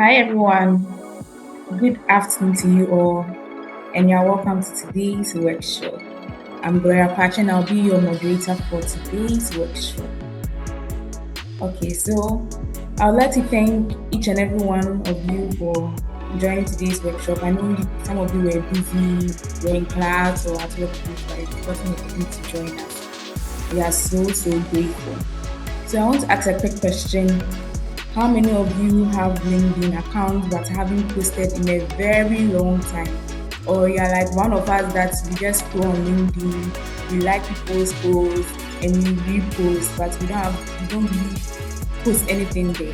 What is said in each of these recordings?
Hi everyone, good afternoon to you all, and you're welcome to today's workshop. I'm Gloria Pache and I'll be your moderator for today's workshop. Okay, so I would like to thank each and every one of you for joining today's workshop. I know some of you were busy, were in class or at work, but you've gotten the opportunity to join us. We are so grateful. So I want to ask a quick question. How many of you have LinkedIn accounts but haven't posted in a very long time? Or you're like one of us that we just go on LinkedIn, we like people's posts and we repost, but we don't really post anything there.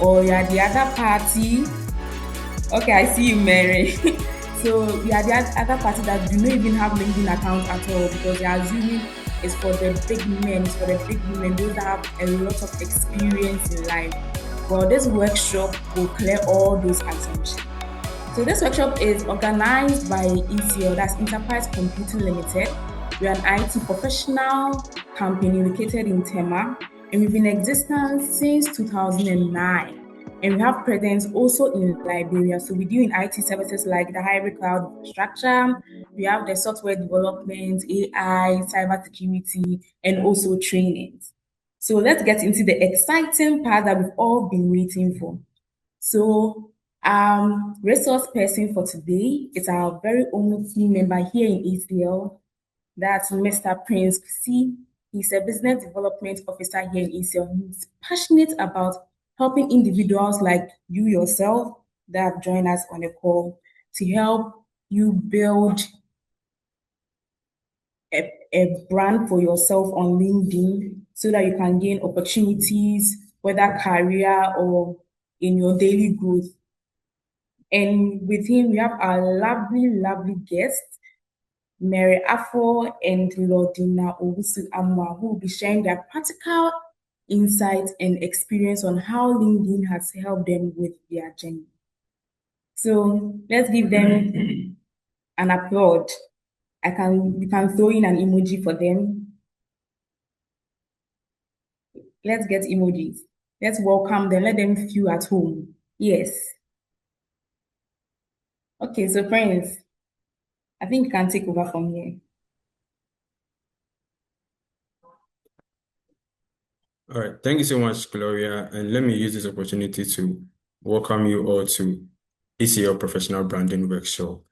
Or you're the other party. Okay, I see you, Mary. So we are the other party that do not even have LinkedIn accounts at all because you're assuming it's for the big men, it's for the big women, those that have a lot of experience in life. Well, this workshop will clear all those assumptions. So this workshop is organized by ECL, that's Enterprise Computing Limited. We are an IT professional company located in Tema, and we've been in existence since 2009. And we have presence also in Liberia. So we do in IT services like the hybrid cloud infrastructure. We have the software development, AI, cybersecurity, and also trainings. So let's get into the exciting part that we've all been waiting for. So resource person for today is our very own team member here in ECL. That's Mr. Prince C. He's a business development officer here in ECL. He's passionate about helping individuals like you yourself that have joined us on the call to help you build a brand for yourself on LinkedIn so that you can gain opportunities, whether career or in your daily growth. And with him, we have our lovely guests, Mary Afo and Laudina Owusu Amoah, who will be sharing their practical insights and experience on how LinkedIn has helped them with their journey. So let's give them an applaud. We can throw in an emoji for them. Let's get emojis. Let's welcome them. Let them feel at home. Yes. Okay, so friends, I think you can take over from here. All right. Thank you so much, Gloria. And let me use this opportunity to welcome you all to ECL Professional Branding Workshop.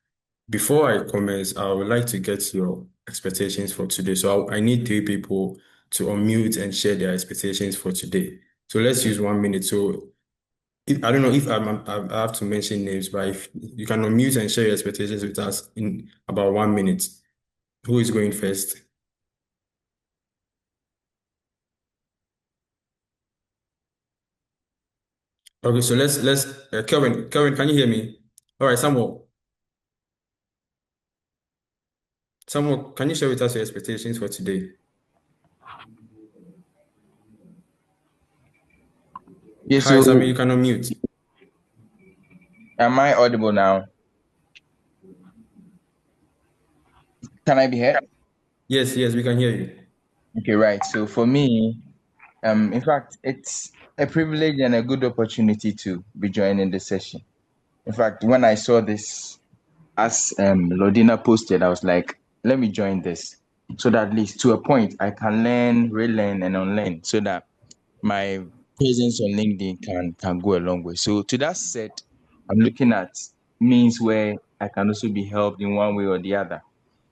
Before I commence, I would like to get your expectations for today. So I need 3 people to unmute and share their expectations for today. So let's use 1 minute. So I don't know if I have to mention names, but if you can unmute and share your expectations with us in about 1 minute. Who is going first? Okay, so let's Kelvin, can you hear me? All right, Samuel, can you share with us your expectations for today? Yes, Hi, Samuel, you can unmute. Am I audible now? Can I be heard? Yes, we can hear you. Okay, right. So for me, in fact, it's a privilege and a good opportunity to be joining the session. In fact, when I saw this, as Laudina posted, I was like, let me join this so that at least to a point I can learn, relearn, and unlearn so that my presence on LinkedIn can go a long way. So to that said, I'm looking at means where I can also be helped in one way or the other,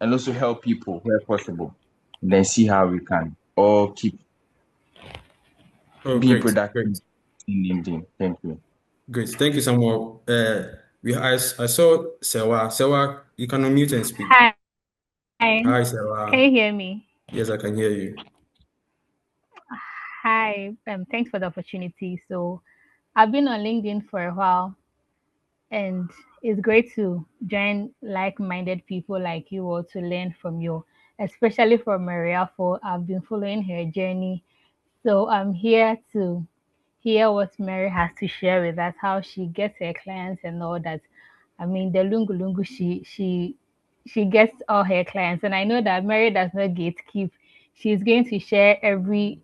and also help people where possible. And then see how we can all keep being productive in LinkedIn. Thank you. Great. Thank you, Samuel. I saw Sewa. Sewa, you can unmute and speak. Hi. Hi, Sewa. Can you hear me? Yes, I can hear you. Hi. Thanks for the opportunity. So I've been on LinkedIn for a while, and it's great to join like-minded people like you all to learn from you, especially from Maria. For I've been following her journey, so I'm here to hear what Mary has to share with us, how she gets her clients and all that. I mean, the lungu lungu, she gets all her clients, and I know that Mary does not gatekeep. She's going to share every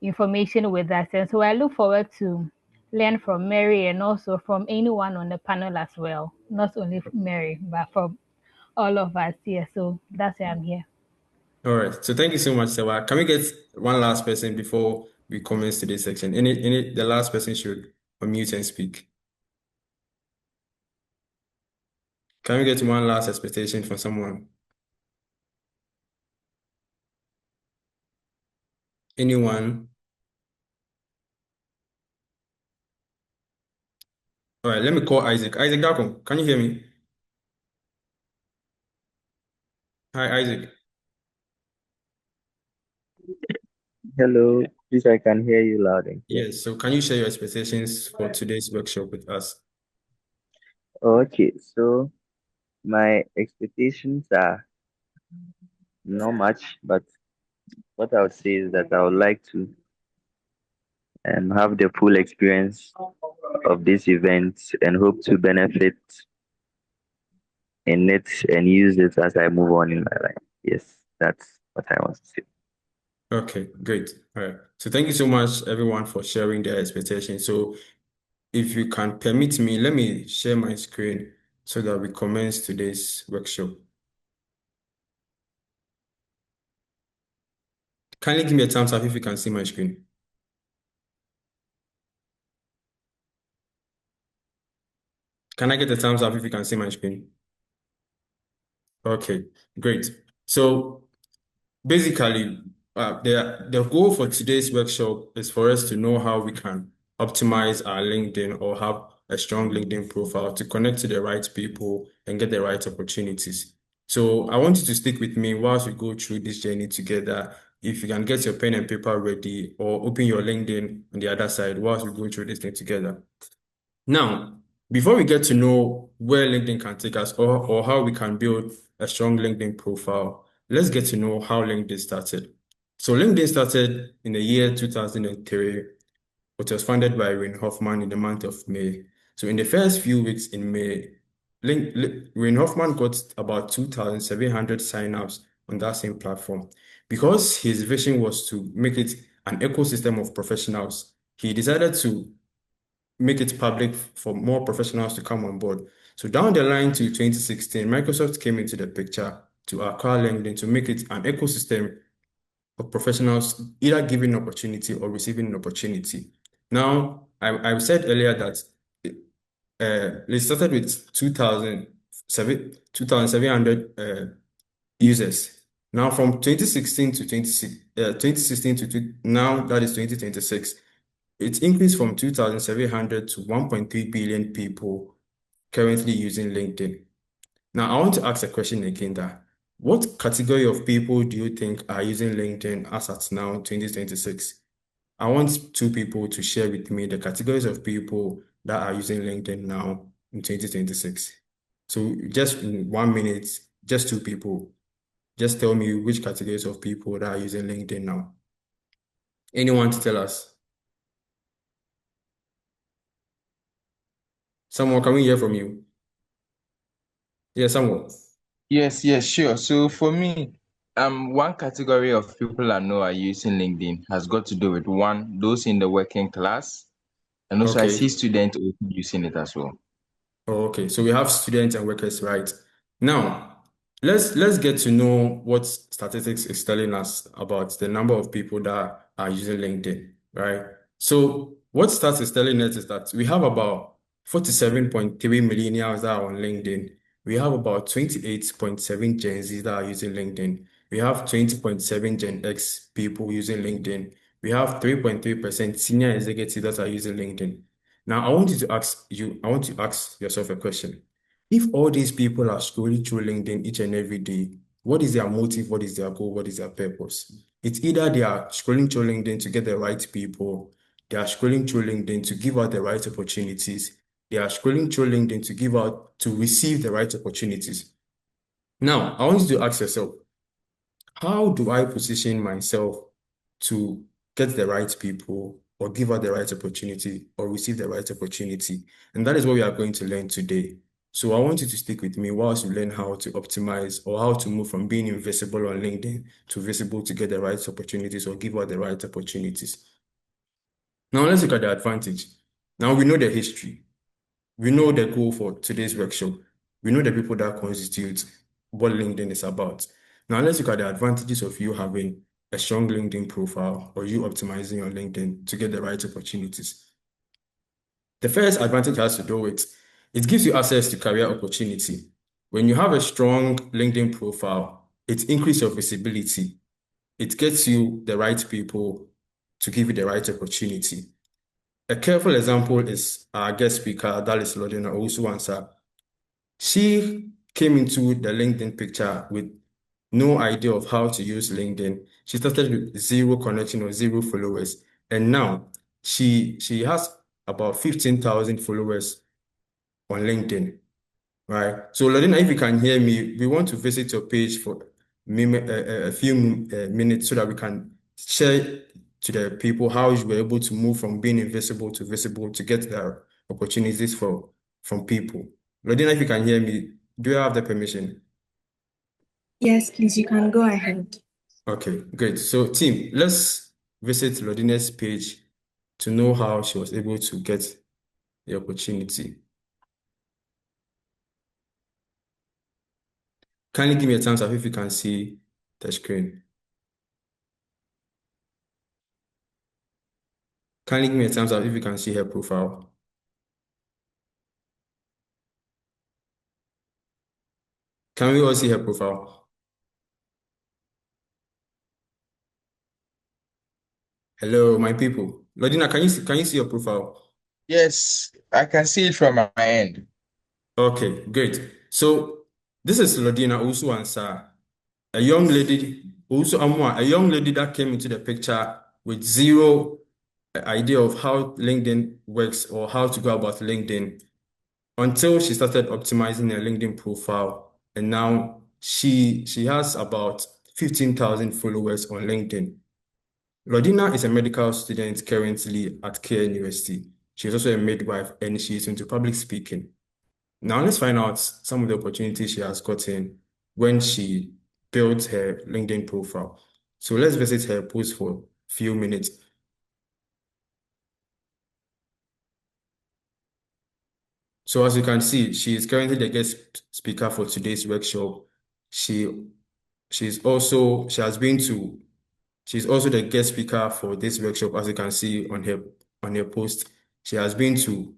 information with us, and so I look forward to learn from Mary and also from anyone on the panel as well. Not only from Mary, but from all of us here. So that's why I'm here. All right. So thank you so much, Sewa. Can we get one last person before we commence today's section? The last person should unmute and speak. Can we get one last expectation from someone? Anyone? All right, let me call Isaac. Isaac Dakom, can you hear me? Hi, Isaac. Hello, please, I can hear you loud and clear. Yes, so can you share your expectations for today's workshop with us? Okay, so my expectations are not much, but what I would say is that I would like to have the full experience of this event and hope to benefit in it and use it as I move on in my life. Yes, that's what I want to say. Okay, great. All right. So thank you so much, everyone, for sharing their expectations. So if you can permit me, let me share my screen so that we commence today's workshop. Kindly give me a thumbs up if you can see my screen. Can I get a thumbs up if you can see my screen? Okay, great. So basically, the goal for today's workshop is for us to know how we can optimize our LinkedIn or have a strong LinkedIn profile to connect to the right people and get the right opportunities. So I want you to stick with me whilst we go through this journey together. If you can get your pen and paper ready or open your LinkedIn on the other side whilst we go through this thing together. Now, before we get to know where LinkedIn can take us or how we can build a strong LinkedIn profile, let's get to know how LinkedIn started. So LinkedIn started in the year 2003. It was founded by Rein Hoffman in the month of May. So in the first few weeks in May, Rein Hoffman got about 2,700 signups on that same platform. Because his vision was to make it an ecosystem of professionals, he decided to make it public for more professionals to come on board. So down the line to 2016, Microsoft came into the picture to acquire LinkedIn to make it an ecosystem of professionals either giving an opportunity or receiving an opportunity. Now, I said earlier that it started with 2,700 users. Now, from 2016 to 2016 to now, that is 2026, it increased from 2,700 to 1.3 billion people currently using LinkedIn. Now, I want to ask a question again that what category of people do you think are using LinkedIn as at now, 2026? I want two people to share with me the categories of people that are using LinkedIn now in 2026. So just in 1 minute, just two people, just tell me which categories of people that are using LinkedIn now. Anyone to tell us? Someone, can we hear from you? Yeah, someone. Yes, yes, sure. So for me, one category of people I know are using LinkedIn has got to do with one, those in the working class, and also I see Okay. students also using it as well. Oh, okay. So we have students and workers, right? Now, let's get to know what statistics is telling us about the number of people that are using LinkedIn, right? So what stats is telling us is that we have about 47.3 millennials that are on LinkedIn. We have about 28.7 Gen Z that are using LinkedIn. We have 20.7 Gen X people using LinkedIn. We have 3.3% senior executives that are using LinkedIn. Now, I want to ask yourself a question. If all these people are scrolling through LinkedIn each and every day, what is their motive? What is their goal? What is their purpose? It's either they are scrolling through LinkedIn to get the right people, they are scrolling through LinkedIn to give out the right opportunities, they are scrolling through LinkedIn to receive the right opportunities. Now, I want you to ask yourself, how do I position myself to get the right people or give out the right opportunity or receive the right opportunity? And that is what we are going to learn today. So I want you to stick with me whilst you learn how to optimize or how to move from being invisible on LinkedIn to visible to get the right opportunities or give out the right opportunities. Now let's look at the advantage. Now we know the history. We know the goal for today's workshop. We know the people that constitute what LinkedIn is about. Now let's look at the advantages of you having a strong LinkedIn profile or you optimizing your LinkedIn to get the right opportunities. The first advantage has to do with it gives you access to career opportunity. When you have a strong LinkedIn profile, it increases your visibility. It gets you the right people to give you the right opportunity. A careful example is our guest speaker, that is Laudina Owusu Amoah. She came into the LinkedIn picture with no idea of how to use LinkedIn. She started with zero connection or zero followers. And now she has about 15,000 followers on LinkedIn, right? So Laudina, if you can hear me, we want to visit your page for a few minutes so that we can share to the people how you were able to move from being invisible to visible to get the opportunities from people. Laudina, if you can hear me, do you have the permission? Yes, please, you can go ahead. Okay, great. So team, let's visit Laudina's page to know how she was able to get the opportunity. Kindly give me a thumbs up if you can see the screen. Kindly give me a thumbs up if you can see her profile. Can we all see her profile? Hello, my people. Laudina, can you see your profile? Yes, I can see it from my end. Okay, great. So this is Laudina Owusu Amoah, a young lady, Owusu Amoah, a young lady that came into the picture with zero idea of how LinkedIn works or how to go about LinkedIn until she started optimizing her LinkedIn profile. And now she has about 15,000 followers on LinkedIn. Laudina is a medical student currently at Care University. She's also a midwife and she's into public speaking. Now let's find out some of the opportunities she has gotten when she built her LinkedIn profile. So let's visit her post for a few minutes. So as you can see, she is currently the guest speaker for today's workshop. She she's also she's also the guest speaker for this workshop, as you can see on her post. She has been to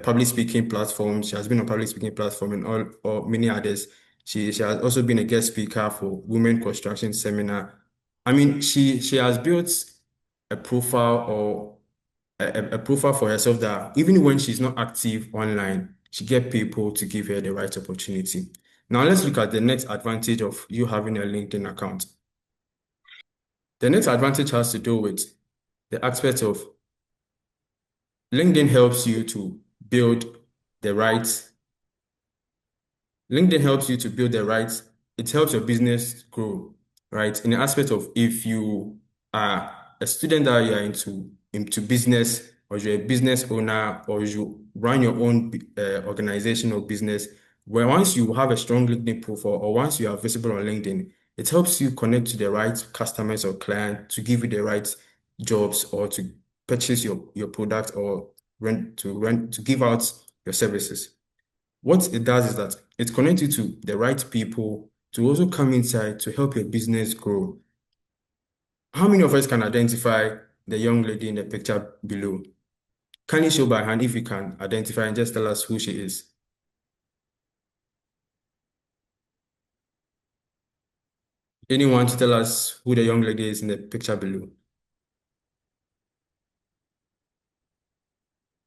public speaking platforms. She has been on public speaking platform and all or many others. She has also been a guest speaker for Women Construction Seminar. I mean, she has built a profile or a profile for herself that even when she's not active online, she get people to give her the right opportunity. Now let's look at the next advantage of you having a LinkedIn account. The next advantage has to do with the aspect of LinkedIn helps you to build the right LinkedIn helps you to build the right, it helps your business grow, right? In the aspect of if you are a student that you are into business, or you're a business owner, or you run your own organization or business, where once you have a strong LinkedIn profile or once you are visible on LinkedIn, it helps you connect to the right customers or clients to give you the right jobs or to purchase your product or rent to give out your services. What it does is that it connects you to the right people to also come inside to help your business grow. How many of us can identify the young lady in the picture below? Can you show by hand if you can identify and just tell us who she is? Anyone to tell us who the young lady is in the picture below?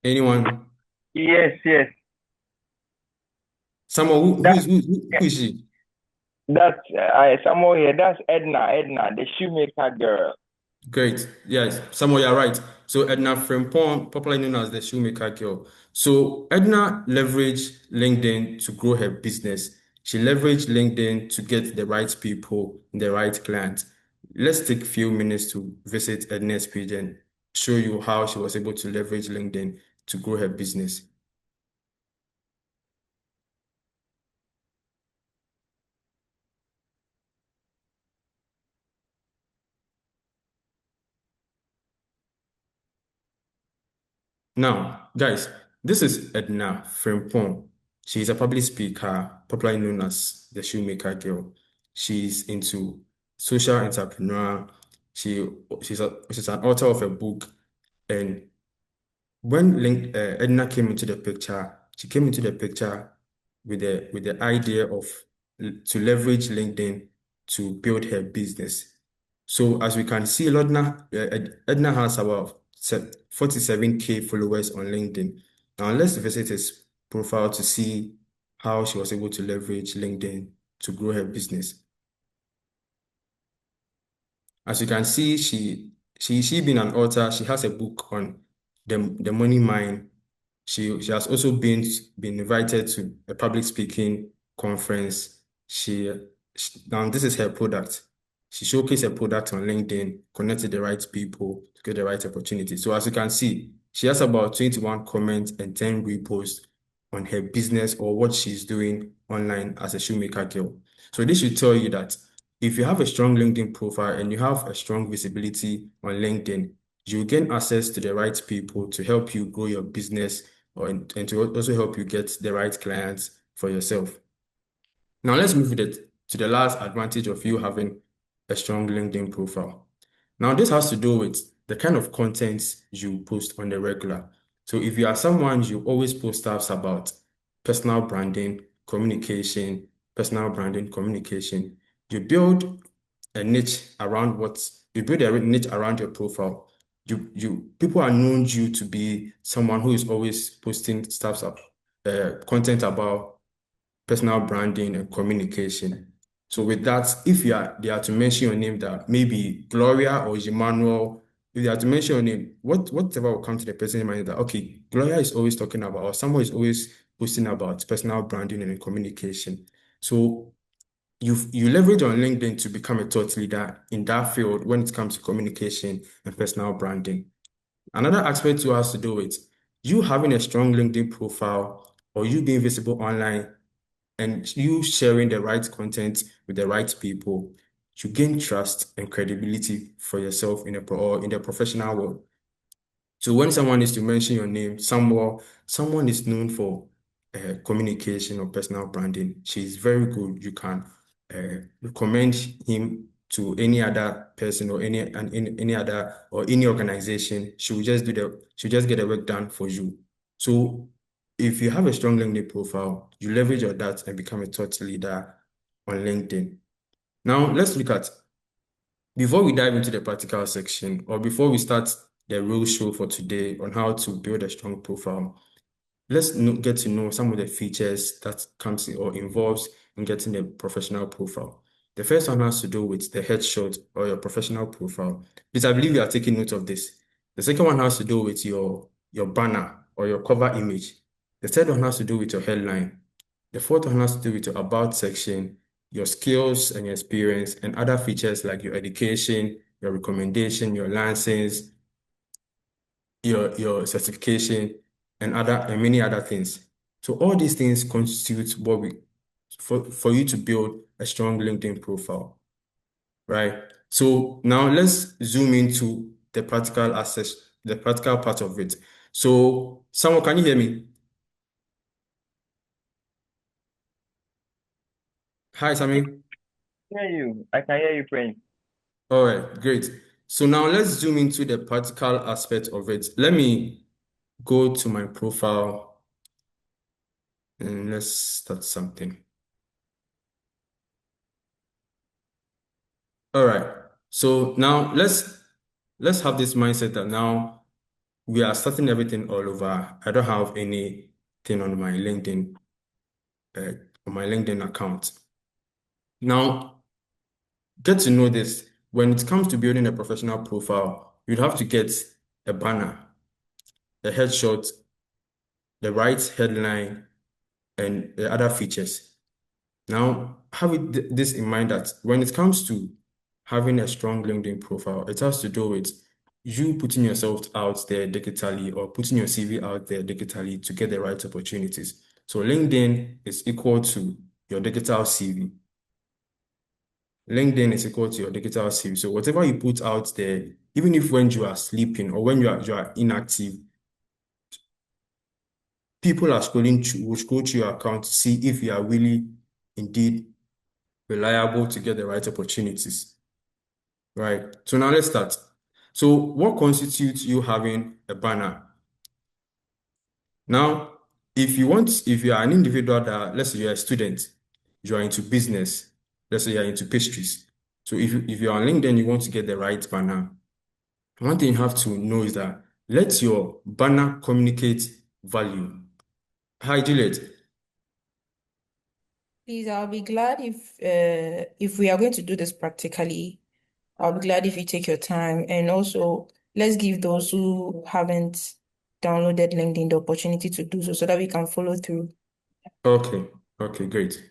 Anyone? Yes, yes. Someone That who is she? that's somewhere here. That's Edna, the shoemaker girl. Great. Yes, Samuel, you're right. So Edna Frimpong, popularly known as the shoemaker girl. So Edna leveraged LinkedIn to grow her business. She leveraged LinkedIn to get the right people, the right clients. Let's take a few minutes to visit Edna's page and show you how she was able to leverage LinkedIn to grow her business. Now, guys, this is Edna Frimpong. She's a public speaker, popularly known as the Shoemaker Girl. She's into social entrepreneur. She's an author of a book. And when Edna came into the picture, she came into the picture with the idea of to leverage LinkedIn to build her business. So as we can see, Edna has about 47K followers on LinkedIn. Now let's visit his profile to see how she was able to leverage LinkedIn to grow her business. As you can see, she being an author, she has a book on the money mine. She has also been invited to a public speaking conference. Now this is her product. She showcased her product on LinkedIn, connected the right people to get the right opportunity. So as you can see, she has about 21 comments and 10 reposts on her business or what she's doing online as a shoemaker girl. So this should tell you that if you have a strong LinkedIn profile and you have a strong visibility on LinkedIn, you gain access to the right people to help you grow your business and to also help you get the right clients for yourself. Now let's move to the last advantage of you having a strong LinkedIn profile. Now this has to do with the kind of content you post on the regular. So if you are someone you always post stuff about personal branding, communication, personal branding, communication, you build a niche around your profile. People are known you to be someone who is always posting stuff up, content about personal branding and communication. So with that, if they are to mention your name, that maybe Gloria or Emmanuel, if they are to mention your name, whatever will come to the person's mind is that okay, Gloria is always talking about, or someone is always posting about personal branding and communication. So you leverage on LinkedIn to become a thought leader in that field when it comes to communication and personal branding. Another aspect too has to do with you having a strong LinkedIn profile or you being visible online and you sharing the right content with the right people. You gain trust and credibility for yourself or in the professional world. So when someone is to mention your name, someone is known for communication or personal branding. She's very good. You can recommend him to any other person or any other or any organization. She'll just get the work done for you. So if you have a strong LinkedIn profile, you leverage your that and become a thought leader on LinkedIn. Now let's look at before we dive into the practical section, or before we start the real show for today on how to build a strong profile, let's get to know some of the features that comes in or involves in getting a professional profile. The first one has to do with the headshot or your professional profile. Please, I believe you are taking note of this. The second one has to do with your banner or your cover image. The third one has to do with your headline. The fourth one has to do with your about section, your skills and your experience, and other features like your education, your recommendation, your license, your certification, and many other things. So all these things constitute for you to build a strong LinkedIn profile, right? So now let's zoom into the practical access, the practical part of it. So someone, can you hear me? Hi, Sammy. Hear you. I can hear you praying. All right, great. So now let's zoom into the practical aspect of it. Let me go to my profile and let's start something. All right. So now let's have this mindset that now we are starting everything all over. I don't have anything uh, on my LinkedIn account. Now, get to know this. When it comes to building a professional profile, you'd have to get a banner, a headshot, the right headline, and the other features. Now, this in mind that when it comes to having a strong LinkedIn profile, it has to do with you putting yourself out there digitally or putting your CV out there digitally to get the right opportunities. So LinkedIn is equal to your digital CV. LinkedIn is equal to your digital CV. So whatever you put out there, even if when you are sleeping or when you are inactive, people are scrolling through, will scroll through your account to see if you are really indeed reliable to get the right opportunities. Right. So now let's start. So what constitutes you having a banner? Now, if you are an individual that, let's say you're a student, you are into business, let's say you're into pastries. So if you're on LinkedIn, you want to get the right banner. One thing you have to know is that let your banner communicate value. Hi, Juliet. Please, I'll be glad if we are going to do this practically. I'll be glad if you take your time, and also let's give those who haven't downloaded LinkedIn the opportunity to do so, so that we can follow through. Okay. Okay, great.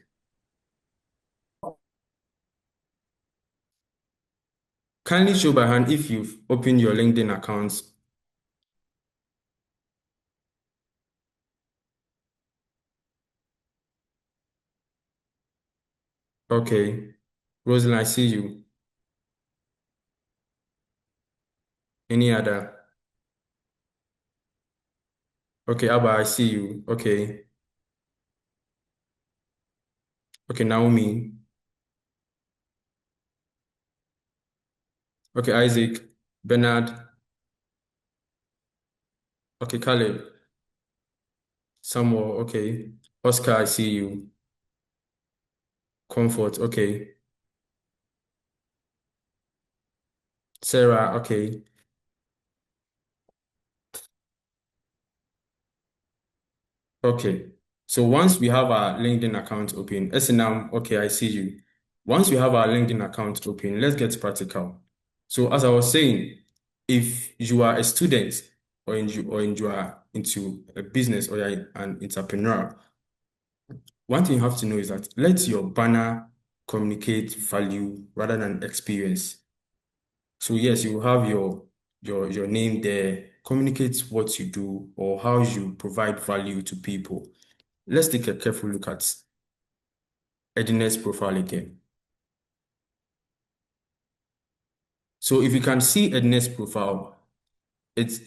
Kindly show by hand if you've opened your LinkedIn accounts. Okay. Rosalind, I see you. Any other? Okay, Abba, I see you. Okay. Okay, Naomi. Okay, Isaac. Bernard. Okay, Caleb. Samuel. Okay. Oscar, I see you. Comfort. Okay. Sarah. Okay. Okay. So once we have our LinkedIn account open, SNM, okay, I see you. Once we have our LinkedIn account open, let's get practical. So as I was saying, if you are a student or you are into a business or you're an entrepreneur, one thing you have to know is that let your banner communicate value rather than experience. So yes, you will have your name there, communicate what you do or how you provide value to people. Let's take a careful look at Edina's profile again. So if you can see Edina's profile, it's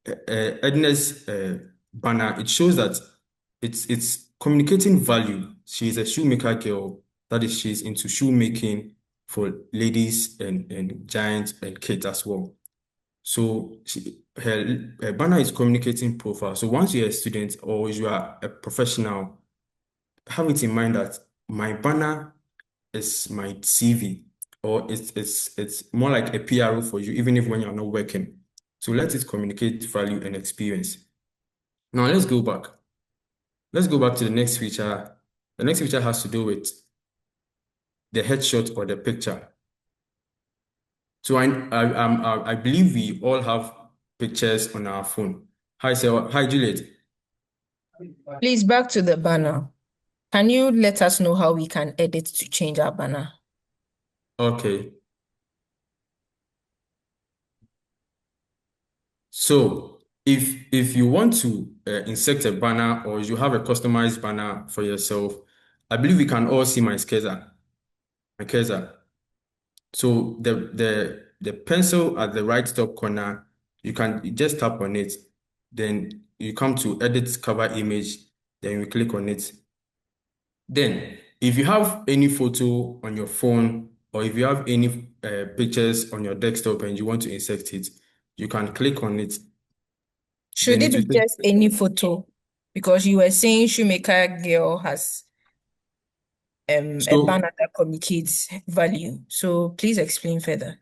Edina's banner. It shows that it's communicating value. She is a shoemaker girl. That is, she's into shoemaking for ladies and giants and kids as well. So her banner is communicating profile. So once you're a student or you are a professional, have it in mind that my banner is my CV, or it's more like a PRO for you, even if when you're not working. So let it communicate value and experience. Now let's go back. Let's go back to the next feature. The next feature has to do with the headshot or the picture. So I believe we all have pictures on our phone. Hi, Sarah. Hi, Juliet. Please, back to the banner. Can you let us know how we can edit to change our banner? Okay. So if you want to insert a banner or you have a customized banner for yourself, I believe we can all see my cursor. My cursor. So the pencil at the right top corner, you just tap on it, then you come to edit cover image, then you click on it. Then if you have any photo on your phone or if you have any pictures on your desktop and you want to insert it, you can click on it. Should Then it it be will take. just any photo? Because you were saying shoemaker girl has a So banner that communicates value. So please explain further.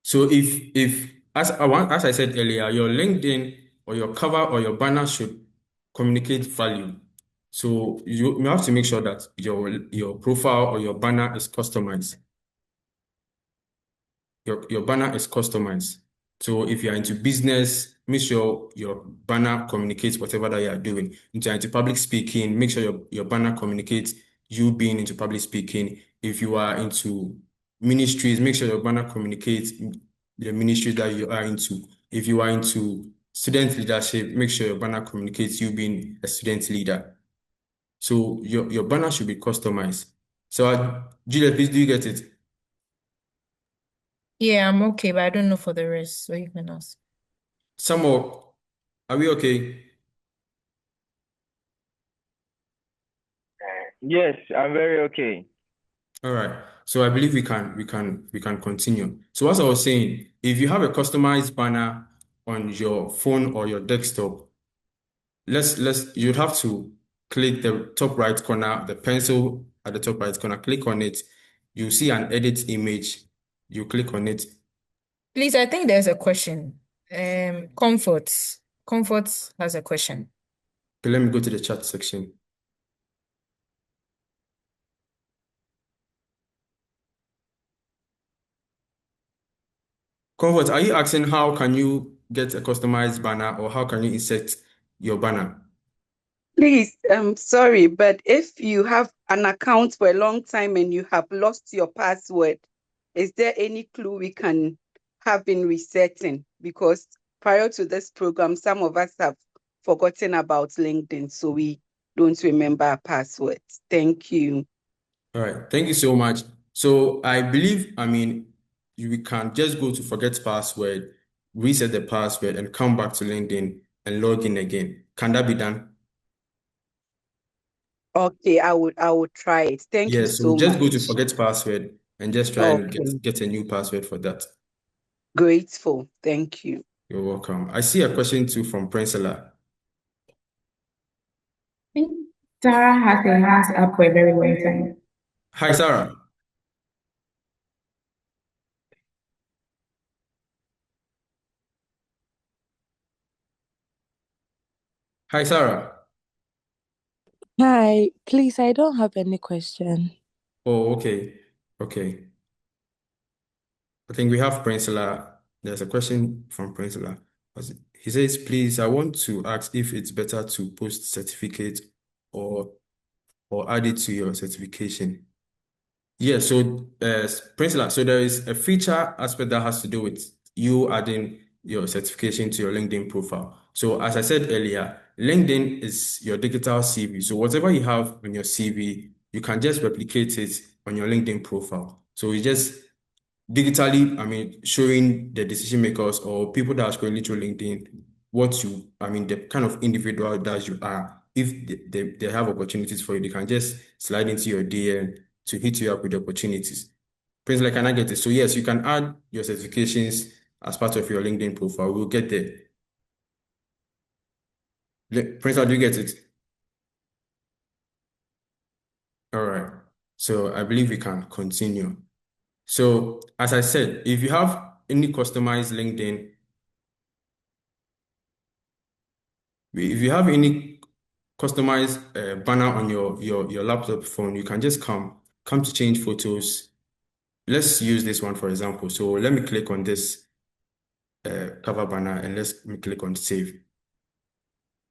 So if as I said earlier, your LinkedIn or your cover or your banner should communicate value. So you have to make sure that your profile or your banner is customized. Your banner is customized. So if you're into business, make sure your banner communicates whatever that you are doing. If you're into public speaking, make sure your banner communicates you being into public speaking. If you are into ministries, make sure your banner communicates the ministry that you are into. If you are into student leadership, make sure your banner communicates you being a student leader. So your banner should be customized. So Julia, please do you get it? Yeah, I'm okay, but I don't know for the rest, so you can ask. Some more. Are we okay? Yes, I'm very okay. All right. So I believe we can continue. So as I was saying, if you have a customized banner on your phone or your desktop, let's you'd have to click the top right corner, the pencil at the top right corner, click on it. You see an edit image. You click on it. Please, I think there's a question. Comfort. Comfort has a question. Okay, let me go to the chat section. Comfort, are you asking how can you get a customized banner or how can you insert your banner? Please, sorry, but if you have an account for a long time and you have lost your password, is there any clue we can have in resetting? Because prior to this program, some of us have forgotten about LinkedIn, so we don't remember our passwords. Thank you. All right, thank you so much. So I believe, we can just go to forget password, reset the password, and come back to LinkedIn and log in again. Can that be done? Okay, I would try it. Thank you Yes, so so just go to much. forget password and just try and Okay, get a new password for that. grateful. Thank you. You're welcome. I see a question too from Prinsela. I think Sarah has her hands up for a very long time. Hi, Sarah. Hi, Sarah. Hi, please, I don't have any question. Oh, okay. Okay. I think we have Prinsela. There's a question from Prinsela. He says, please, I want to ask if it's better to post certificate or add it to your certification. Yeah, so Prinsela, so there is a feature aspect that has to do with you adding your certification to your LinkedIn profile. So as I said earlier, LinkedIn is your digital CV. So whatever you have on your CV, you can just replicate it on your LinkedIn profile. So you just digitally, showing the decision makers or people that are scrolling through LinkedIn the kind of individual that you are. If they have opportunities for you, they can just slide into your DM to hit you up with opportunities. Prince, like, can I get it? So yes, you can add your certifications as part of your LinkedIn profile. We'll get there. Prince, do you get it? All right. So I believe we can continue. So as I said, if you have any customized LinkedIn, if you have any customized banner on your laptop phone, you can just come to change photos. Let's use this one for example. So let me click on this cover banner and let me click on save.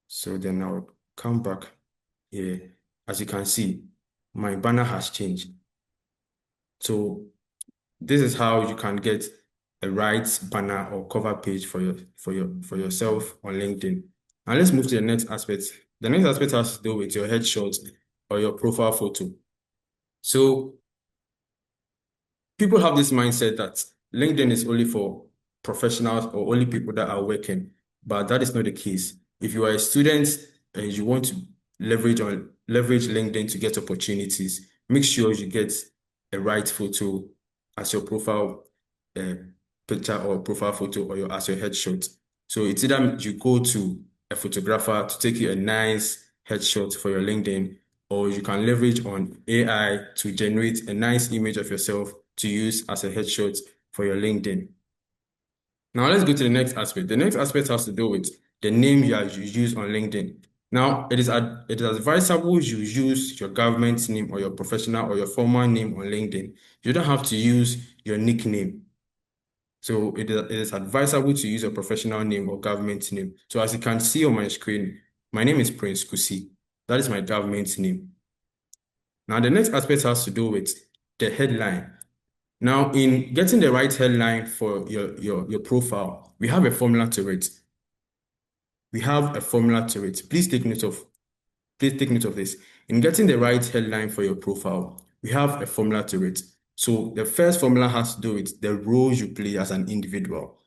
So then I'll come back here. As you can see, my banner has changed. So this is how you can get a right banner or cover page for yourself on LinkedIn. And let's move to the next aspect. The next aspect has to do with your headshot or your profile photo. So people have this mindset that LinkedIn is only for professionals or only people that are working, but that is not the case. If you are a student and you want to leverage LinkedIn to get opportunities, make sure you get a right photo as your profile uh, picture or profile photo or as your headshot. So it's either you go to a photographer to take you a nice headshot for your LinkedIn, or you can leverage on AI to generate a nice image of yourself to use as a headshot for your LinkedIn. Now let's go to the next aspect. The next aspect has to do with the name you use on LinkedIn. Now it is advisable you use your government name or your professional or your formal name on LinkedIn. You don't have to use your nickname. So it is advisable to use a professional name or government name. So as you can see on my screen, my name is Prince Kusi. That is my government name. Now, the next aspect has to do with the headline. Now, in getting the right headline for your profile, we have a formula to it. We have a formula to it. Please take note of this. In getting the right headline for your profile, we have a formula to it. So the first formula has to do with the role you play as an individual.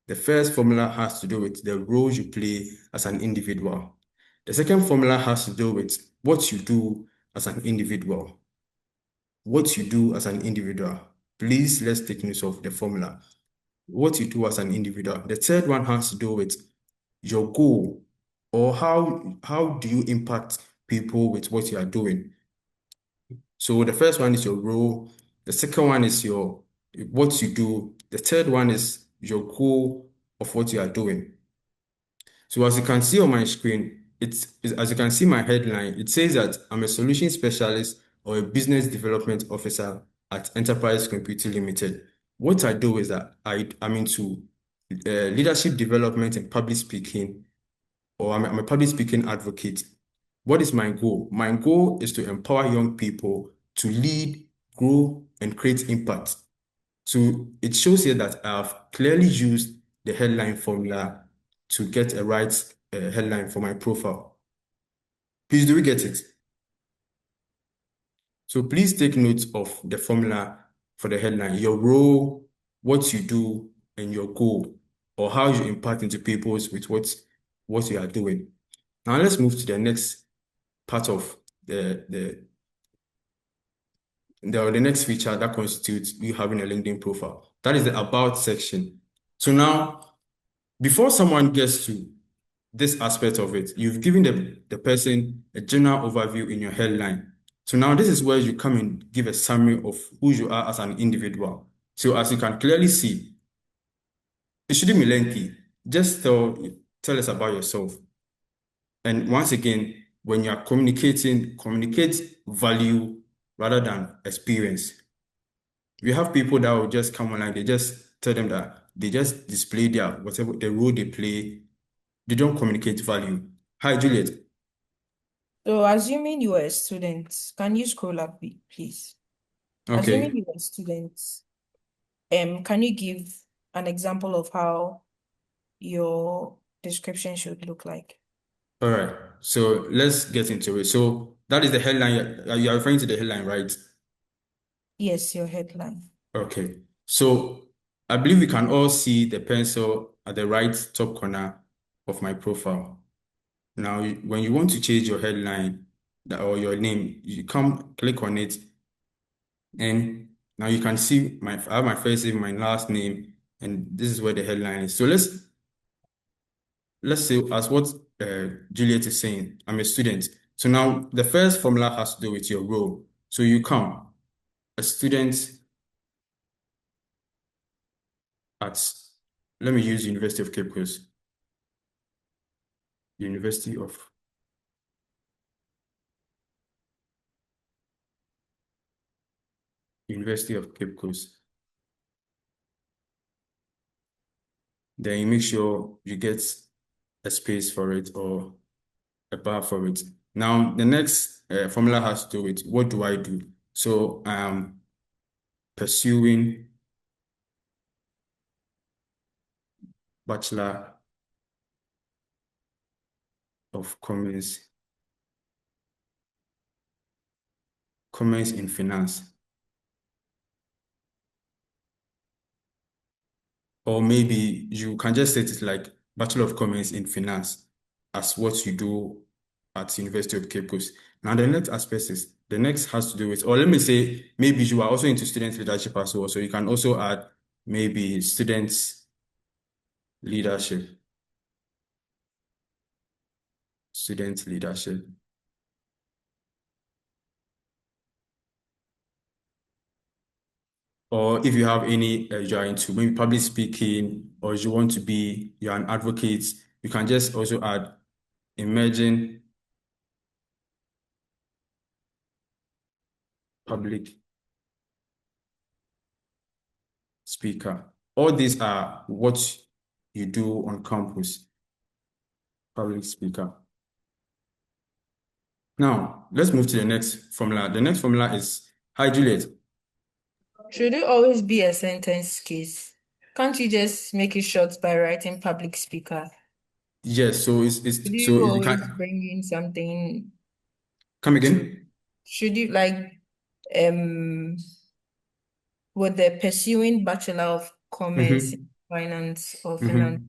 The first formula has to do with the role you play as an individual. The second formula has to do with what you do as an individual. What you do as an individual. Please, let's take note of the formula. What you do as an individual. The third one has to do with your goal, or how do you impact people with what you are doing. So the first one is your role. The second one is what you do. The third one is your goal of what you are doing. So as you can see on my screen, as you can see my headline, it says that I'm a solution specialist or a business development officer at Enterprise Computing Limited. What I do is that I'm into leadership development and public speaking, or I'm a public speaking advocate. What is my goal? My goal is to empower young people to lead, grow, and create impact. So it shows here that I've clearly used the headline formula to get a right headline for my profile. Please, do we get it? So please take note of the formula for the headline, your role, what you do, and your goal, or how you impact into people with what you are doing. Now let's move to the next part of the next feature that constitutes you having a LinkedIn profile. That is the About section. So now, before someone gets to this aspect of it, you've given the person a general overview in your headline. So now this is where you come and give a summary of who you are as an individual. So as you can clearly see, it shouldn't be lengthy. Just tell us about yourself. And once again, when you are communicating, communicate value rather than experience. We have people that will just come online, they just tell them that they just display their whatever the role they play. They don't communicate value. Hi, Juliet. So assuming you are a student, can you scroll up, please? Assuming Okay. you are a student, can you give an example of how your description should look like? All right. So let's get into it. So that is the headline. You are referring to the headline, right? Yes, your headline. Okay. So I believe we can all see the pencil at the right top corner of my profile. Now, when you want to change your headline or your name, you come click on it, and now you can see I have my first name, my last name, and this is where the headline is. So let's say as what Juliet is saying, I'm a student. So now the first formula has to do with your role. So you come a student at, let me use University of Cape Coast. University of Cape Coast. Then you make sure you get a space for it or a bar for it. Now, the next formula has to do with what do I do? So I'm pursuing Bachelor of Commerce in Finance. Or maybe you can just set it like Bachelor of Commerce in Finance as what you do at University of Cape Coast. Now the next aspect is, the next has to do with, or let me say, maybe you are also into student leadership as well. So you can also add maybe student leadership. Or if you have any, you are into maybe public speaking, or you want to be, you're an advocate, you can just also add emerging public speaker. All these are what you do on campus, public speaker. Now, let's move to the next formula. The next formula is, hi, Juliet. Should it always be a sentence case? Can't you just make it short by writing public speaker? Yes, so Should you so you always can bring in something come to, again. should you like with the pursuing Bachelor of Commerce in Finance or Finance,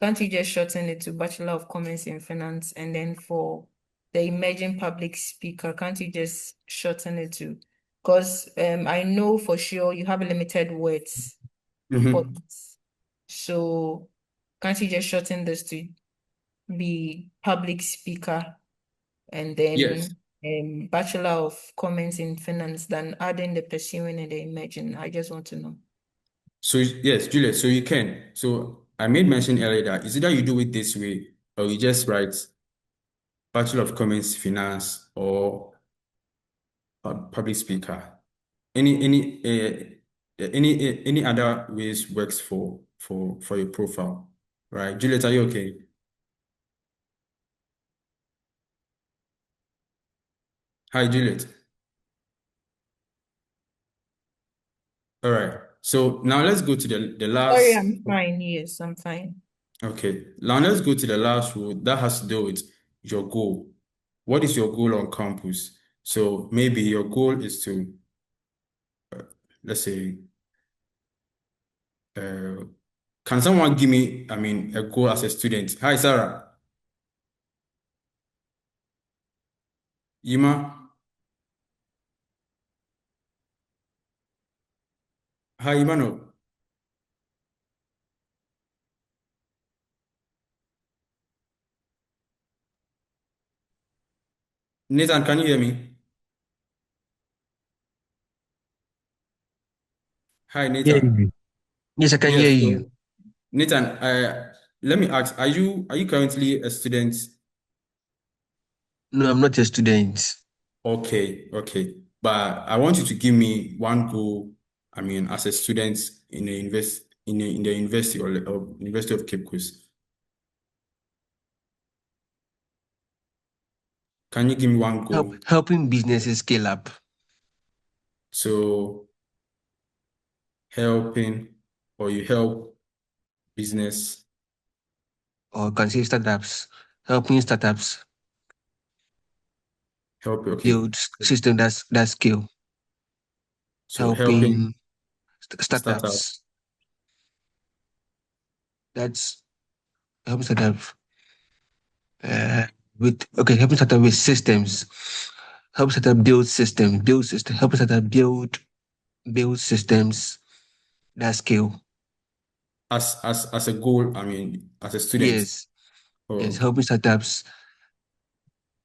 can't you just shorten it to Bachelor of Commerce in Finance, and then for the emerging public speaker. Can't you just shorten it to? Because I know for sure you have limited words for Mm-hmm. it. So can't you just shorten this to be public speaker and Yes. then Bachelor of Commerce in Finance, then adding the pursuing and the emerging? I just want to know. So yes, Juliet, so you can. So I made mention earlier that it's either you do it this way or you just write Bachelor of Commerce Finance or public speaker. Any other ways works for your profile, right? Juliet, are you okay? Hi, Juliet. All right. So now let's go to the Sorry, last. I'm fine. Yes, I'm fine. Okay. Now let's go to the last rule that has to do with your goal. What is your goal on campus? So maybe your goal is to, let's say, uh, can someone give me, a goal as a student? Hi, Sarah. Yima. Hi, Imano. Nathan, can you hear me? Hi, Hear Nathan. you. Yes, I can hear Yes, you. so Nathan, let me ask, are you currently a student? No, I'm not a student. Okay, okay. But I want you to give me one goal, as a student in the university or University of Cape Coast. Can you give me one goal? Helping businesses scale up So helping or you help business, or can say startups, helping startups okay. build system that scale, So helping helping startup. startups that's helping startup uh, with helping startup with systems, help startup build systems, helping startup build systems that scale. As a goal, as a student. Yes, Oh, yes, okay. helping startups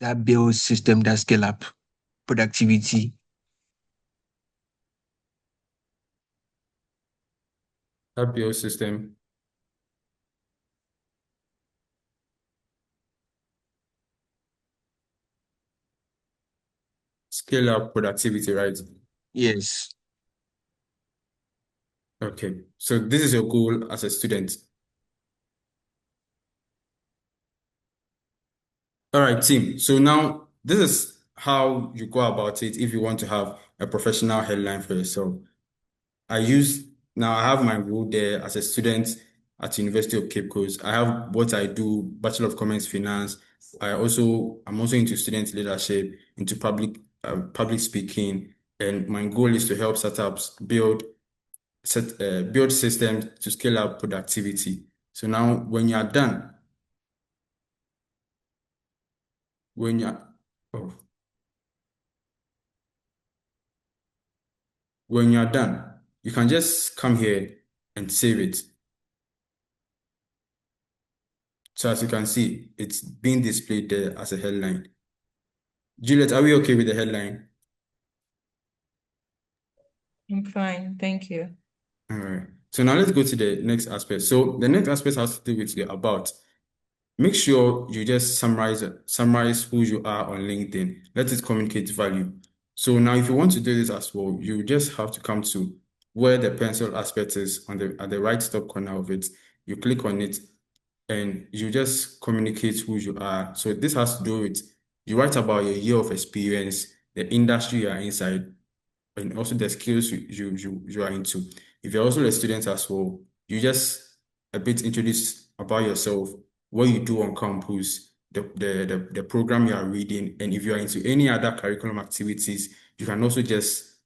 that build system that scale up productivity. RPO system, scale up productivity, right? Yes. Okay. So this is your goal as a student. All right, team. So now this is how you go about it if you want to have a professional headline for yourself. I use Now I have my role there as a student at University of Cape Coast. I have what I do, Bachelor of Commerce Finance. I'm also into student leadership, into public speaking, and my goal is to help startups build systems to scale up productivity. So now when you're oh, when you're done, you can just come here and save it. So as you can see, it's being displayed there as a headline. Juliet, are we okay with the headline? I'm fine. Thank you. All right. So now let's go to the next aspect. So the next aspect has to do with the about. Make sure you just summarize who you are on LinkedIn. Let it communicate value. So now if you want to do this as well, you just have to come to where the pencil aspect is at the right top corner of it. You click on it and you just communicate who you are. So this has to do with you write about your year of experience, the industry you are inside, and also the skills you are into. If you're also a student as well, you just a bit introduce about yourself, what you do on campus, the program you are reading, and if you are into any other curriculum activities, you can also just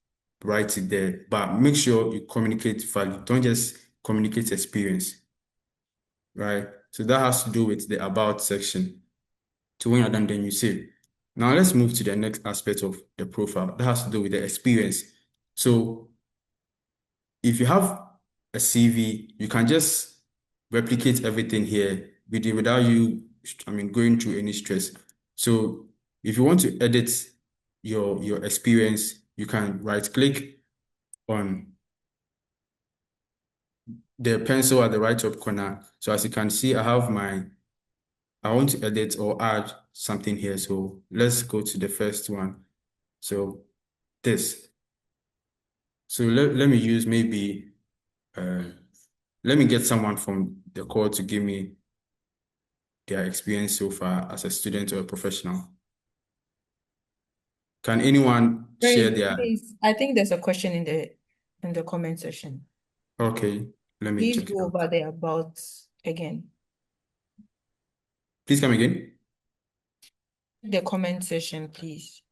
write it there. But make sure you communicate value. Don't just communicate experience, right? So that has to do with the about section. So when you're done, then you say, Now let's move to the next aspect of the profile that has to do with the experience. So if you have a CV, you can just replicate everything here without you, going through any stress. So if you want to edit your experience, you can right click on the pencil at the right top corner. So as you can see, I want to edit or add something here. So let's go to the first one. So this. So let me use maybe, let me get someone from the call to give me their experience so far as a student or a professional. Can anyone share their? Please, I think there's a question in the comment section. Okay, let me Please check it go out. over there about again. Please come again. The comment section, please.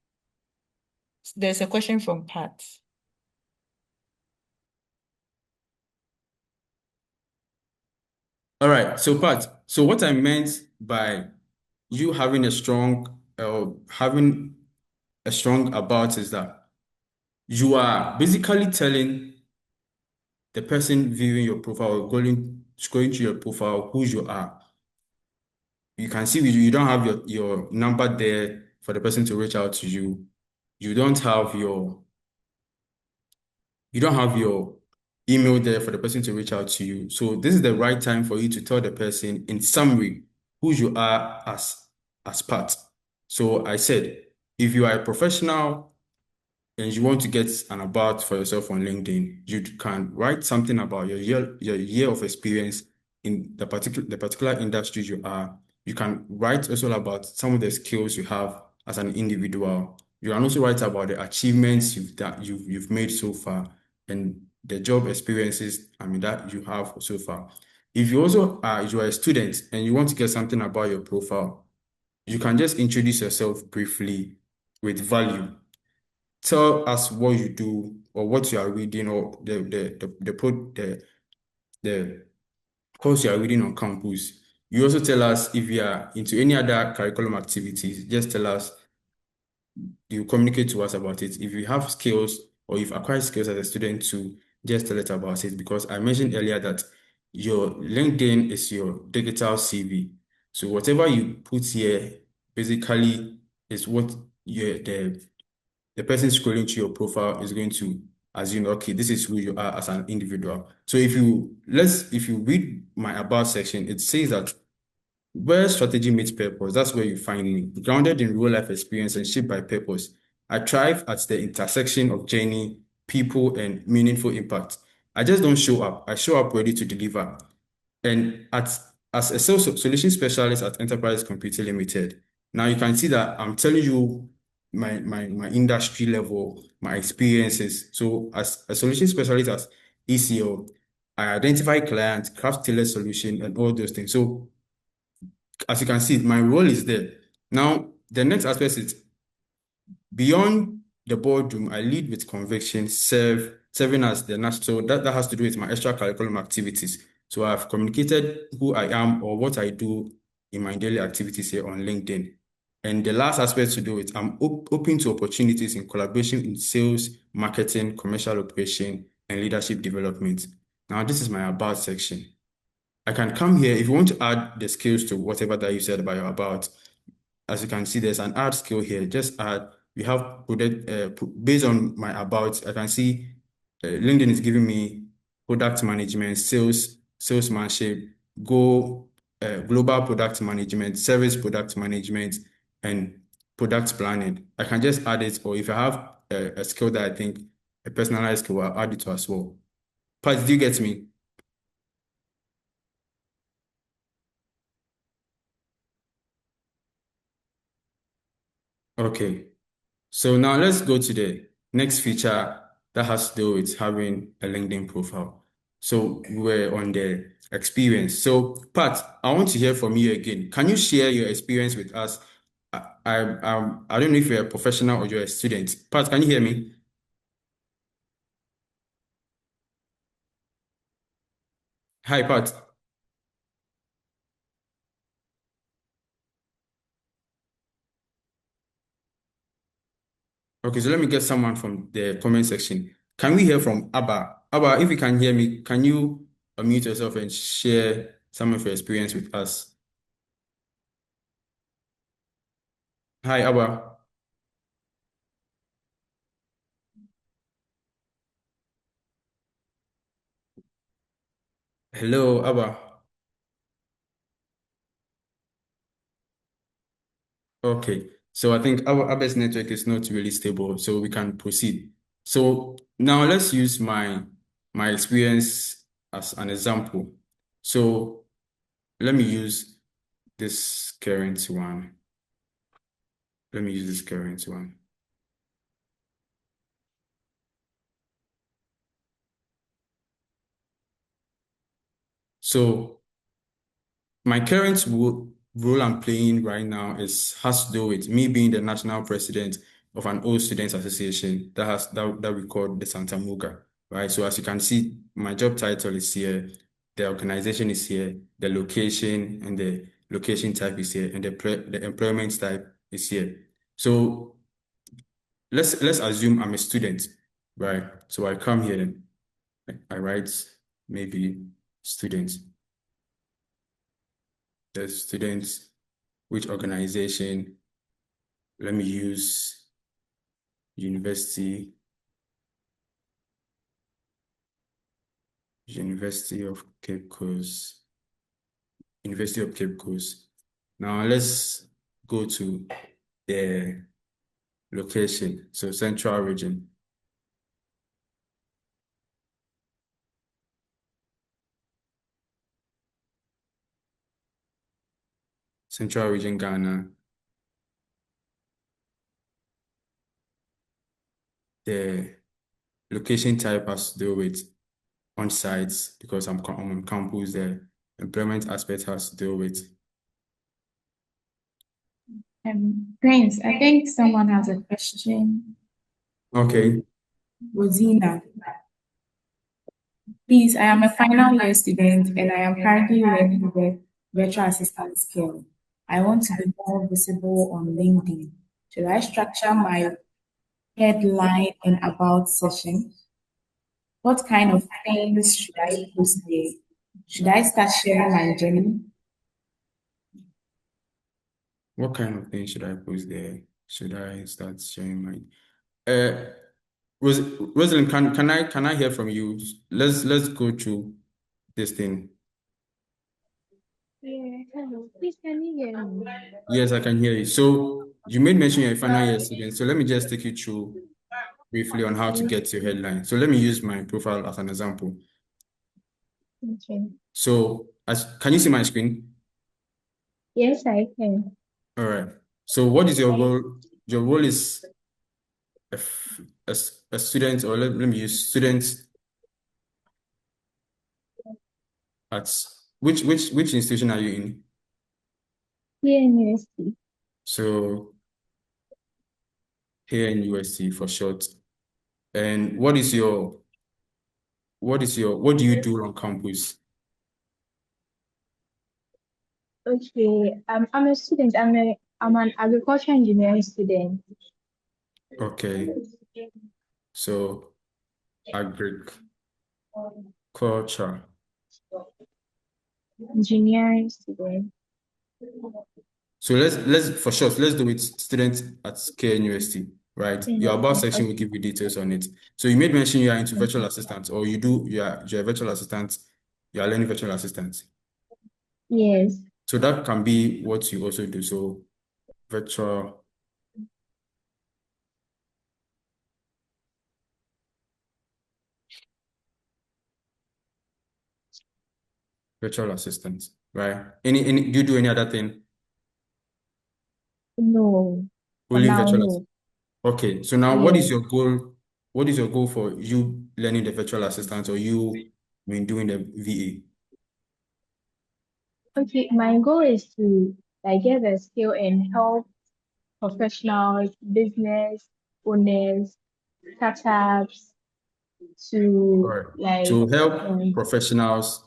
There's a question from Pat. All right. So Pat, so what I meant by you having a strong about is that you are basically telling the person viewing your profile or scrolling to your profile who you are. You can see you don't have your number there for the person to reach out to you. You don't have your email there for the person to reach out to you. So this is the right time for you to tell the person in summary who you are as Pat. So I said, if you are a professional and you want to get an about for yourself on LinkedIn, you can write something about your year of experience in the particular industry you are. You can write also about some of the skills you have as an individual. You can also write about the achievements you've made so far and the job experiences, that you have so far. If you are a student and you want to get something about your profile, you can just introduce yourself briefly with value. Tell us what you do or what you are reading or the course you are reading on campus. You also tell us if you are into any other curriculum activities. Just tell us, you communicate to us about it. If you have skills or you've acquired skills as a student too, just tell us about it, because I mentioned earlier that your LinkedIn is your digital CV. So whatever you put here basically is what the person scrolling to your profile is going to assume, okay, this is who you are as an individual. So if you read my about section, it says that where strategy meets purpose, that's where you find me. Grounded in real life experience and shaped by purpose. I thrive at the intersection of journey, people, and meaningful impact. I just don't show up. I show up ready to deliver. And as a sales solution specialist at Enterprise Computer Limited, now you can see that I'm telling you my industry level, my experiences. So as a solution specialist at ECL, I identify clients, craft tailored solution, and all those things. So as you can see, my role is there. Now, the next aspect is beyond the boardroom, I lead with conviction, serving as the national. That has to do with my extracurriculum activities. So I've communicated who I am or what I do in my daily activities here on LinkedIn. And the last aspect to do with, I'm open to opportunities in collaboration in sales, marketing, commercial operation, and leadership development. Now, this is my about section. I can come here if you want to add the skills to whatever that you said about your about. As you can see, there's an add skill here. Just add. We have product based on my about. I can see LinkedIn is giving me product management, salesmanship, global product management, service product management, and product planning. I can just add it, or if I have a skill that I think a personalized skill, I'll add it to as well. But do you get me? Okay. So now let's go to the next feature that has to do with having a LinkedIn profile. So we're on the experience. So Pat, I want to hear from you again. Can you share your experience with us? I don't know if you're a professional or you're a student. Pat, can you hear me? Hi, Pat. Okay, so let me get someone from the comment section. Can we hear from Abba? Abba, if you can hear me, can you unmute yourself and share some of your experience with us? Hi, Abba. Hello, Abba. Okay, so I think our Abba's network is not really stable, so we can proceed. So now let's use my experience as an example. So let me use this current one. Let me use this current one. So my current role I'm playing right now has to do with me being the national president of an old students association that we call the Santa Muga, right? So as you can see, my job title is here, the organization is here, the location and the location type is here, and the employment type is here. So let's assume I'm a student, right? So I come here and I write maybe student. The students, which organization? Let me use University of Cape Coast. University of Cape Coast. Now let's go to the location. So Central Region. Central Region, Ghana. The location type has to do with on-sites because I'm on campus. The employment aspect has to do with. Prince, I think someone has a question. Okay. Rosina, please, I am a final year student and I am currently learning the virtual assistant skill. I want to be more visible on LinkedIn. Should I structure my headline and about session? What kind of things should I post there? Should I start sharing my journey? What kind of thing should I post there? Should I start sharing my Rosalind, can I hear from you? Let's go through this thing. Yeah, hello. Please, can you hear me? Yes, I can hear you. So you made mention you're a final year student. So let me just take you through briefly on how to get your headline. So let me use my profile as an example. Okay. So can you see my screen? Yes, I can. All right. So what is your role? Your role is a student, or let me use student at which institution are you in? Here in USD. So here in USC for short. And what do you do on campus? Okay. I'm a student. I'm an agriculture engineering student. Okay. So agriculture. Engineering student. So let's for short, let's do it student at KNUST, right? Your about section will give you details on it. So you made mention you are into virtual assistant, or you're a virtual assistant, you are learning virtual assistant. Yes. So that can be what you also do. So virtual assistant, right? Any do you do any other thing? No. For Only now, virtual assistant. no. Okay, so now what is Yes. your goal? What is your goal for you learning the virtual assistant or you doing the VA? Okay. My goal is to like get the skill and help professionals, business owners, startups All to right. like To help professionals.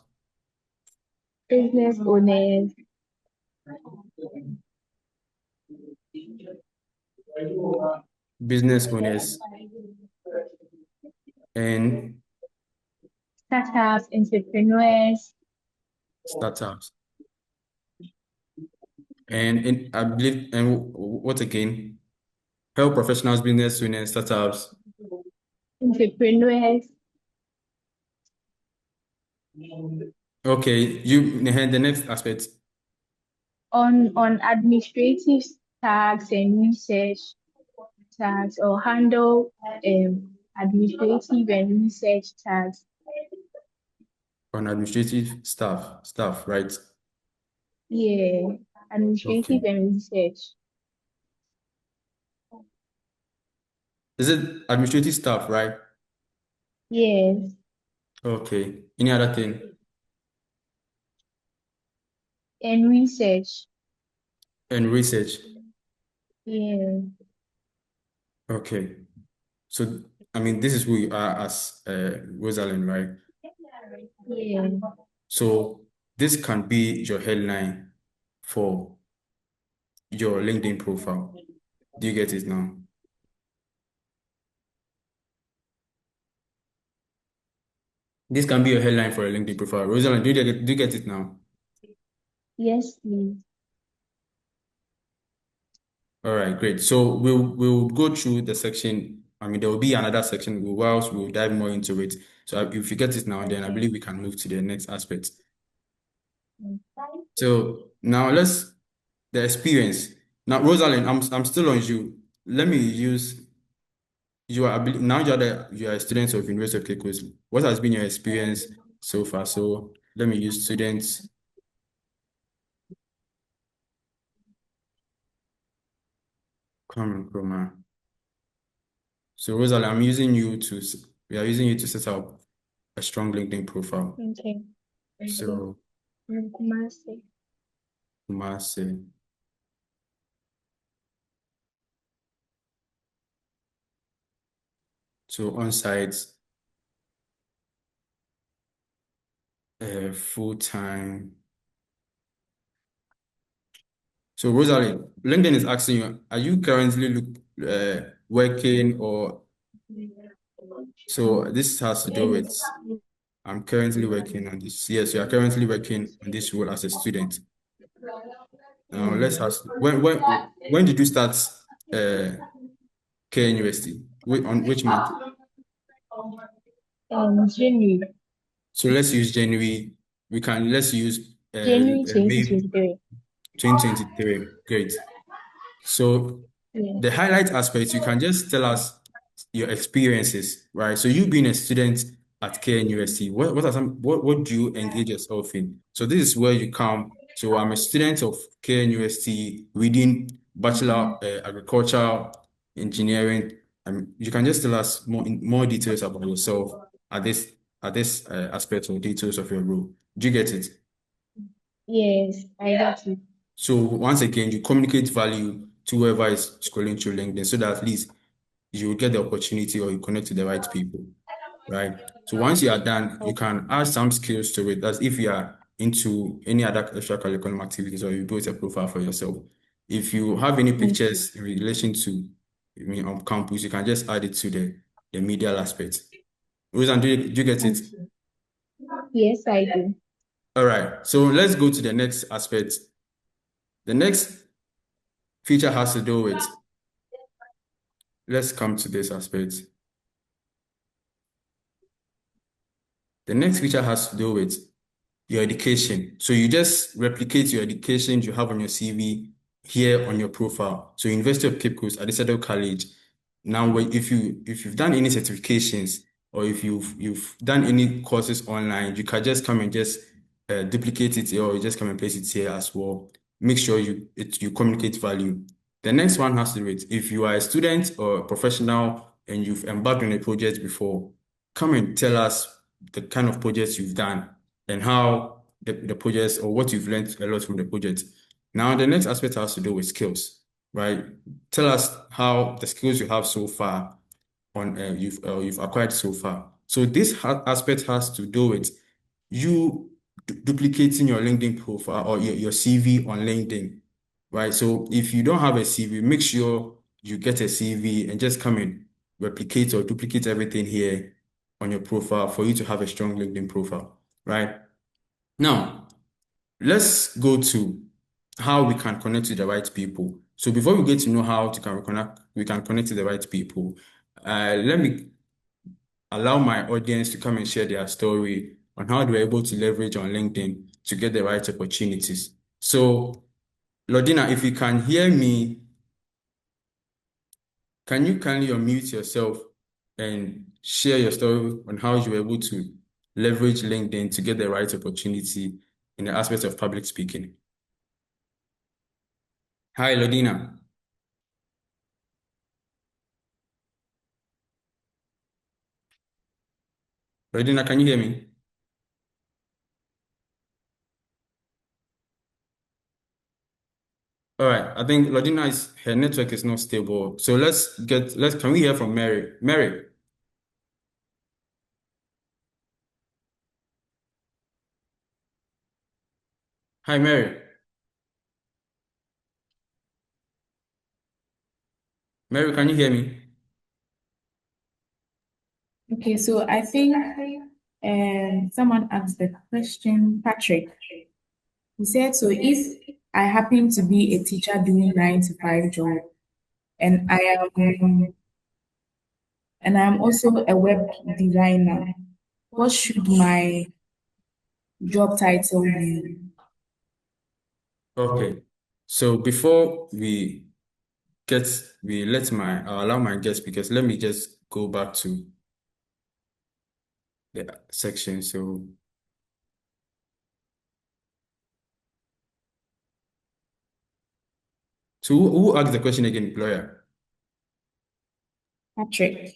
business owners. business owners, and Startups, entrepreneurs, startups. And I believe, and what again? Help professionals, business owners, startups. entrepreneurs, Okay, the next aspect. on administrative tasks and research tasks, or handle administrative and research tasks. On administrative staff, right? Yeah, Okay. administrative and research. Is it administrative staff, right? Yes, Okay. Any other thing? and research. And research. Yeah, Okay. So, I mean, this is who you are as Rosalind, right? yeah. So, this can be your headline for your LinkedIn profile. Do you get it now? This can be your headline for a LinkedIn profile. Rosalind, do you get it now? Yes, please. All right, great. So we'll go through the section. I mean, there will be another section whilst we'll dive more into it. So if you get it now, then I Okay. believe we can move to the next aspect. So now the experience. Now, Rosalind, I'm still on you. Let me use now you are a student of University of Cape Coast. What has been your experience so far? So let me use students. Come on, Chroma. So Rosalind, we are using you to set up a strong LinkedIn profile. Okay. So Kumasi. Kumasi. So on-site, full-time. So Rosalind, LinkedIn is asking you, are you currently working or so this has to do with I'm currently working on this. Yes, you are currently working on this role as a student. Now let's ask when did you start Care University? On which month? January. So let's use January. Let's use January May 2023. 2023. Great. So Yeah. the highlight aspect, you can just tell us your experiences, right? So you being a student at KNUST, what do you engage yourself in? So this is where you come. So I'm a student of KNUST reading Bachelor Agriculture Engineering. You can just tell us more details about yourself at this aspect or details of your role. Do you get it? Yes, I got it. So once again, you communicate value to whoever is scrolling through LinkedIn so that at least you will get the opportunity or you connect to the right people, right? So once you are done, you can add some skills to it. That's if you are into any other extracurricular activities or you build a profile for yourself. If you have any Okay. pictures in relation to, I mean, on campus, you can just add it to the media aspect. Roseanne, do you get it? Okay. Yes, I do. All right. So let's go to the next aspect. The next feature has to do with, let's come to this aspect. The next feature has to do with your education. So you just replicate your education you have on your CV here on your profile. So University of Cape Coast, Adisadel College. Now, if you've done any certifications or if you've done any courses online, you can just come and just duplicate it here or you just come and place it here as well. Make sure you communicate value. The next one has to do with if you are a student or a professional and you've embarked on a project before, come and tell us the kind of projects you've done and how the projects or what you've learned a lot from the project. Now, the next aspect has to do with skills, right? Tell us how the skills you have so far you've acquired so far. So this aspect has to do with you duplicating your LinkedIn profile or your CV on LinkedIn, right? So if you don't have a CV, make sure you get a CV and just come and replicate or duplicate everything here on your profile for you to have a strong LinkedIn profile, right? Now, let's go to how we can connect to the right people. So before we get to know how we can connect to the right people, let me allow my audience to come and share their story on how they were able to leverage on LinkedIn to get the right opportunities. So, Laudina, if you can hear me, can you kindly unmute yourself and share your story on how you were able to leverage LinkedIn to get the right opportunity in the aspect of public speaking? Hi, Laudina. Laudina, can you hear me? All right. I think her network is not stable. So can we hear from Mary? Mary. Hi, Mary. Mary, can you hear me? Okay, so I think someone asked the question, Patrick. He said, so if I happen to be a teacher doing 9 to 5 job and I'm also a web designer, what should my job title be? Okay. So before I'll allow my guest speakers, let me just go back to the section. So who asked the question again, Gloria? Patrick.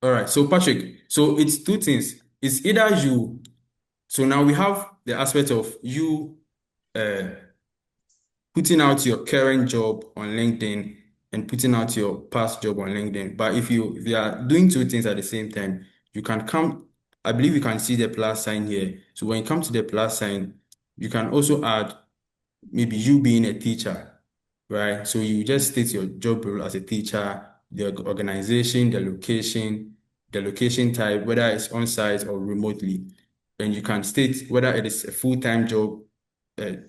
All right. So Patrick, so it's two things. It's either you. So now we have the aspect of you putting out your current job on LinkedIn and putting out your past job on LinkedIn. But if you are doing two things at the same time, you can come. I believe you can see the plus sign here. So when you come to the plus sign, you can also add maybe you being a teacher, right? So you just state your job role as a teacher, the organization, the location type, whether it's on-site or remotely. And you can state whether it is a full-time job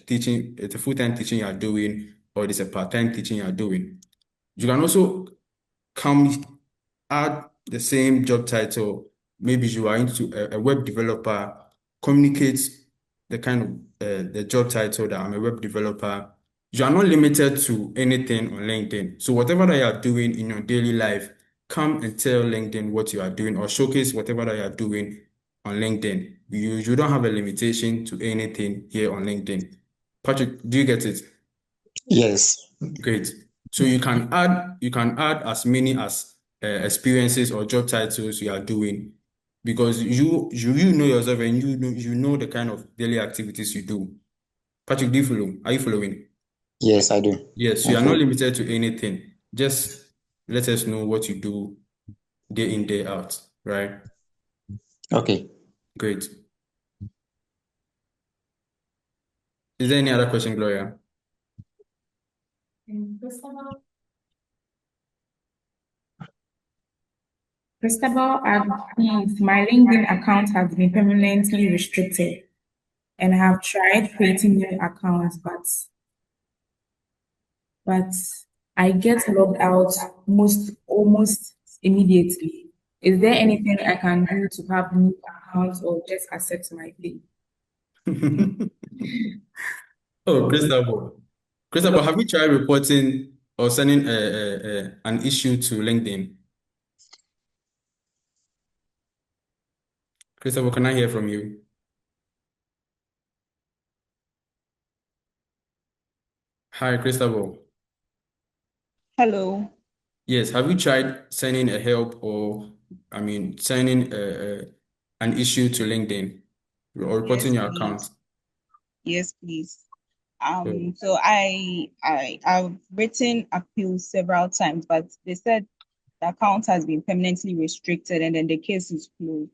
teaching, it's a full-time teaching you are doing, or it is a part-time teaching you are doing. You can also come add the same job title. Maybe you are into a web developer, communicate the kind of the job title that I'm a web developer. You are not limited to anything on LinkedIn. So whatever that you are doing in your daily life, come and tell LinkedIn what you are doing or showcase whatever that you are doing on LinkedIn. You don't have a limitation to anything here on LinkedIn. Patrick, do you get it? Yes. Great. So you can add as many as experiences or job titles you are doing because you know yourself and you know the kind of daily activities you do. Patrick, do you follow? Are you following? Yes, I do. Yes, you I are not follow. limited to anything. Just let us know what you do day in, day out, right? Okay. Great. Is there any other question, Gloria? Cristobal asks, please, my LinkedIn account has been permanently restricted and I have tried creating new accounts, but I get logged out almost immediately. Is there anything I can do to have new accounts or just accept my fate? Oh, Christopher. Christopher, have you tried reporting or sending an issue to LinkedIn? Christopher, can I hear from you? Hi, Christopher. Hello. Yes, have you tried sending a help or, sending an issue to LinkedIn or Yes, reporting your account? please. Yes, please. Oh, So I've written appeals several times, but they said the account has been permanently restricted and then the case is closed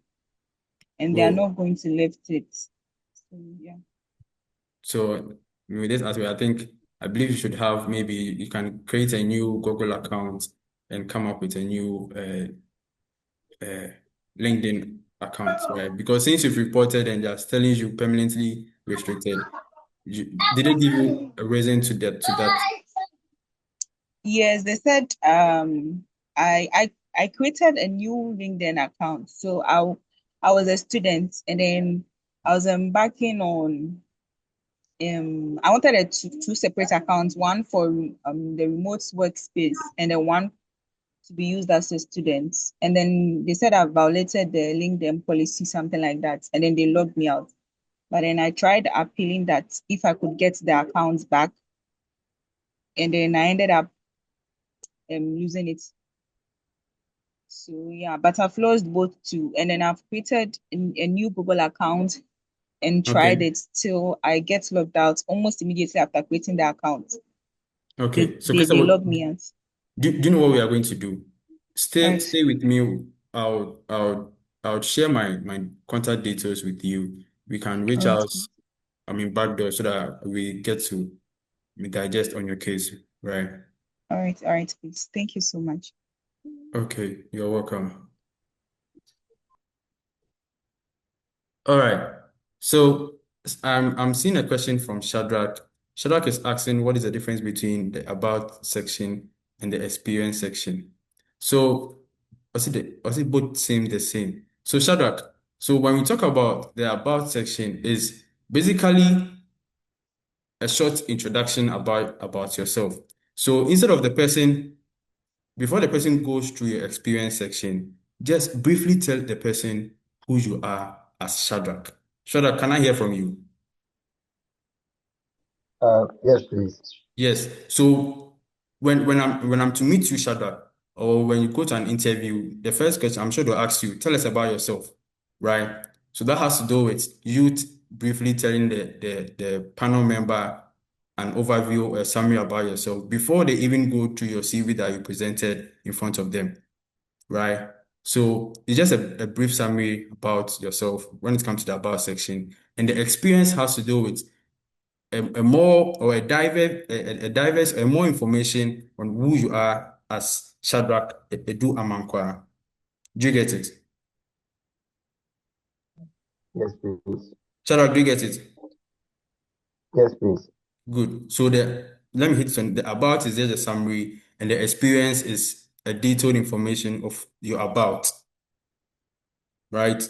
and they are oh. not going to lift it. So yeah. So with this aspect, I think I believe you should have, maybe you can create a new Google account and come up with a new LinkedIn account, right? Because since you've reported and they're telling you permanently restricted, did they give you a reason to that? Yes, they said I created a new LinkedIn account. So I was a student, and then I was embarking on I wanted two separate accounts, one for the remote workspace and then one to be used as a student. And then they said I violated the LinkedIn policy, something like that, and then they logged me out. But then I tried appealing that if I could get the accounts back, and then I ended up losing it. So yeah, but I've lost both too. And then I've created a new Google account and tried Okay. it till I get logged out almost immediately after creating the account. Okay. So, They Crystal, log me out. do you know what we are going to do? All Stay right. stay with me. I'll share my contact details with you. We can All reach right. out, I mean, back door so that we get to digest on your case, right? All right. All right, please. Thank you so much. Okay, you're welcome. All right. So I'm seeing a question from Shadrach. Shadrach is asking what is the difference between the about section and the experience section. So was it both the same? So Shadrach, so when we talk about the about section is basically a short introduction about yourself. So instead of the person, before the person goes through your experience section, just briefly tell the person who you are as Shadrach. Shadrach, can I hear from you? Yes, please. Yes. So when I'm to meet you, Shadrach, or when you go to an interview, the first question I'm sure they'll ask you, tell us about yourself, right? So that has to do with you briefly telling the panel member an overview, a summary about yourself before they even go through your CV that you presented in front of them, right? So it's just a brief summary about yourself when it comes to the about section. And the experience has to do with a more or a more information on who you are as Shadrach Edu Amankwa. Do you get it? Yes, please. Shadrach, do you get it? Yes, please. Good. So let me hit on the about is just a summary, and the experience is a detailed information of your about, right?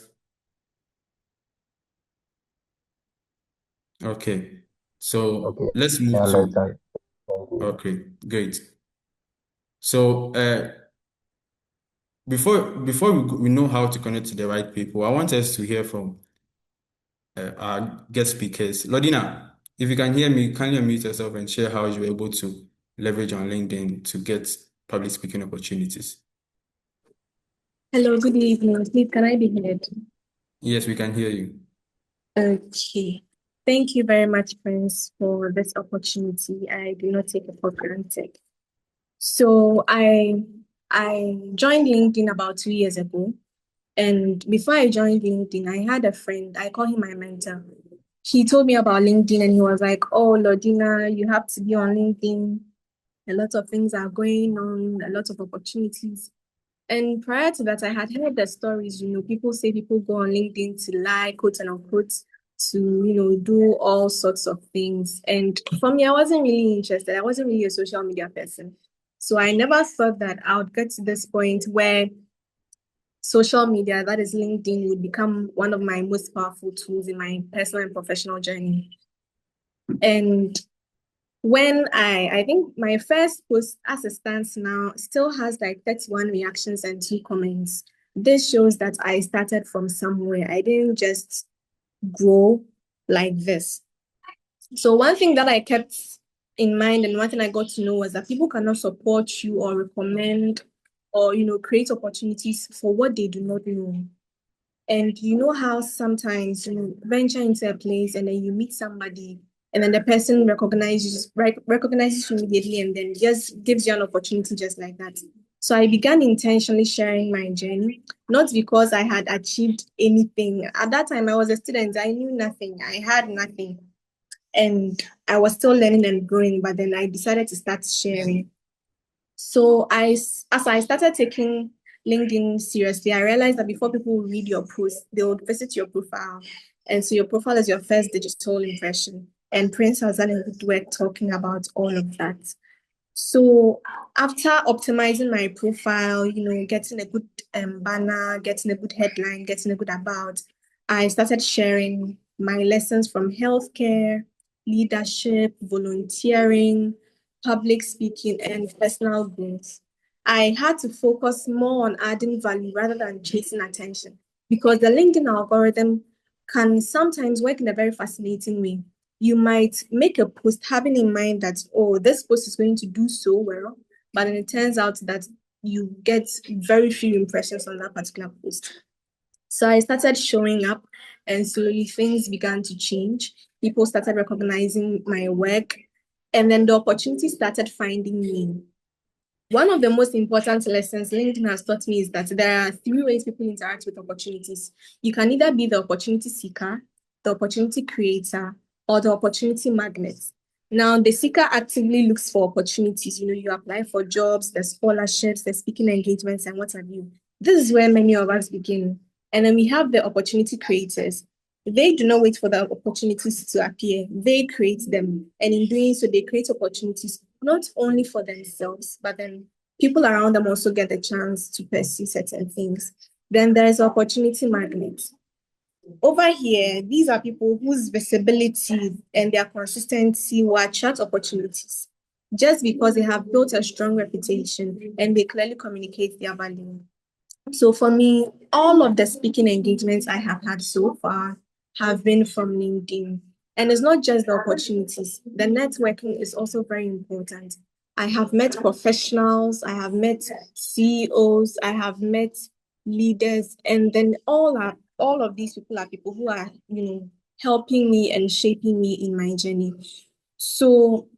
Okay. So Okay. let's I move to, understand. Thank you. okay, great. So before we know how to connect to the right people, I want us to hear from our guest speakers. Laudina, if you can hear me, can you unmute yourself and share how you were able to leverage on LinkedIn to get public speaking opportunities? Hello, good evening. Please, can I be heard? Yes, we can hear you. Okay. Thank you very much, friends, for this opportunity. I do not take it for granted. So I joined LinkedIn about 2 years ago. And before I joined LinkedIn, I had a friend, I call him my mentor. He told me about LinkedIn and he was like, oh, Laudina, you have to be on LinkedIn. A lot of things are going on, a lot of opportunities. And prior to that, I had heard the stories, people say people go on LinkedIn to lie, quote and unquote, to, do all sorts of things. And for me, I wasn't really interested. I wasn't really a social media person. So I never thought that I would get to this point where social media, that is LinkedIn, would become one of my most powerful tools in my personal and professional journey. And when I think my first post as it stands now still has like 31 reactions and 2 comments. This shows that I started from somewhere. I didn't just grow like this. So one thing that I kept in mind and one thing I got to know was that people cannot support you or recommend or, create opportunities for what they do not know. And you know how sometimes you venture into a place and then you meet somebody and then the person recognizes you immediately and then just gives you an opportunity just like that. So I began intentionally sharing my journey, not because I had achieved anything. At that time, I was a student. I knew nothing. I had nothing. and I was still learning and growing, but then I decided to start sharing. So as I started taking LinkedIn seriously, I realized that before people would read your post, they would visit your profile. And so your profile is your first digital impression. And Prince has done a good work talking about all of that. So after optimizing my profile, getting a good banner, getting a good headline, getting a good about, I started sharing my lessons from healthcare, leadership, volunteering, public speaking, and personal growth. I had to focus more on adding value rather than chasing attention because the LinkedIn algorithm can sometimes work in a very fascinating way. You might make a post having in mind that, oh, this post is going to do so well, but then it turns out that you get very few impressions on that particular post. So I started showing up and slowly things began to change. People started recognizing my work, and then the opportunity started finding me. One of the most important lessons LinkedIn has taught me is that there are three ways people interact with opportunities. You can either be the opportunity seeker, the opportunity creator, or the opportunity magnet. Now, the seeker actively looks for opportunities. You apply for jobs, the scholarships, the speaking engagements, and what have you. This is where many of us begin. And then we have the opportunity creators. They do not wait for the opportunities to appear. They create them. And in doing so, they create opportunities not only for themselves, but then people around them also get the chance to pursue certain things. Then there's opportunity magnets. Over here, these are people whose visibility and their consistency will attract opportunities just because they have built a strong reputation and they clearly communicate their value. So for me, all of the speaking engagements I have had so far have been from LinkedIn. And it's not just the opportunities, the networking is also very important. I have met professionals, I have met CEOs, I have met leaders, and then all of these people are people who are, helping me and shaping me in my journey. So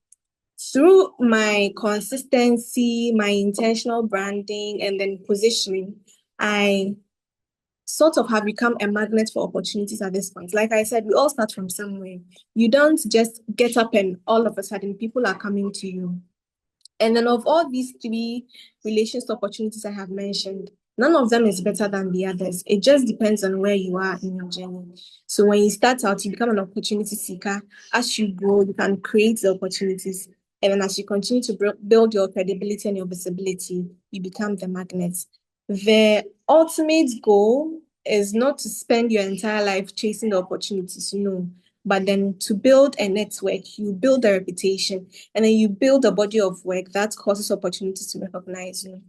through my consistency, my intentional branding, and then positioning, I sort of have become a magnet for opportunities at this point. Like I said, we all start from somewhere. You don't just get up and all of a sudden people are coming to you. And then of all these three relations opportunities I have mentioned, none of them is better than the others. It just depends on where you are in your journey. So when you start out, you become an opportunity seeker. As you grow, you can create the opportunities. And then as you continue to build your credibility and your visibility, you become the magnet. The ultimate goal is not to spend your entire life chasing the opportunities, but then to build a network, you build a reputation, and then you build a body of work that causes opportunities to recognize you.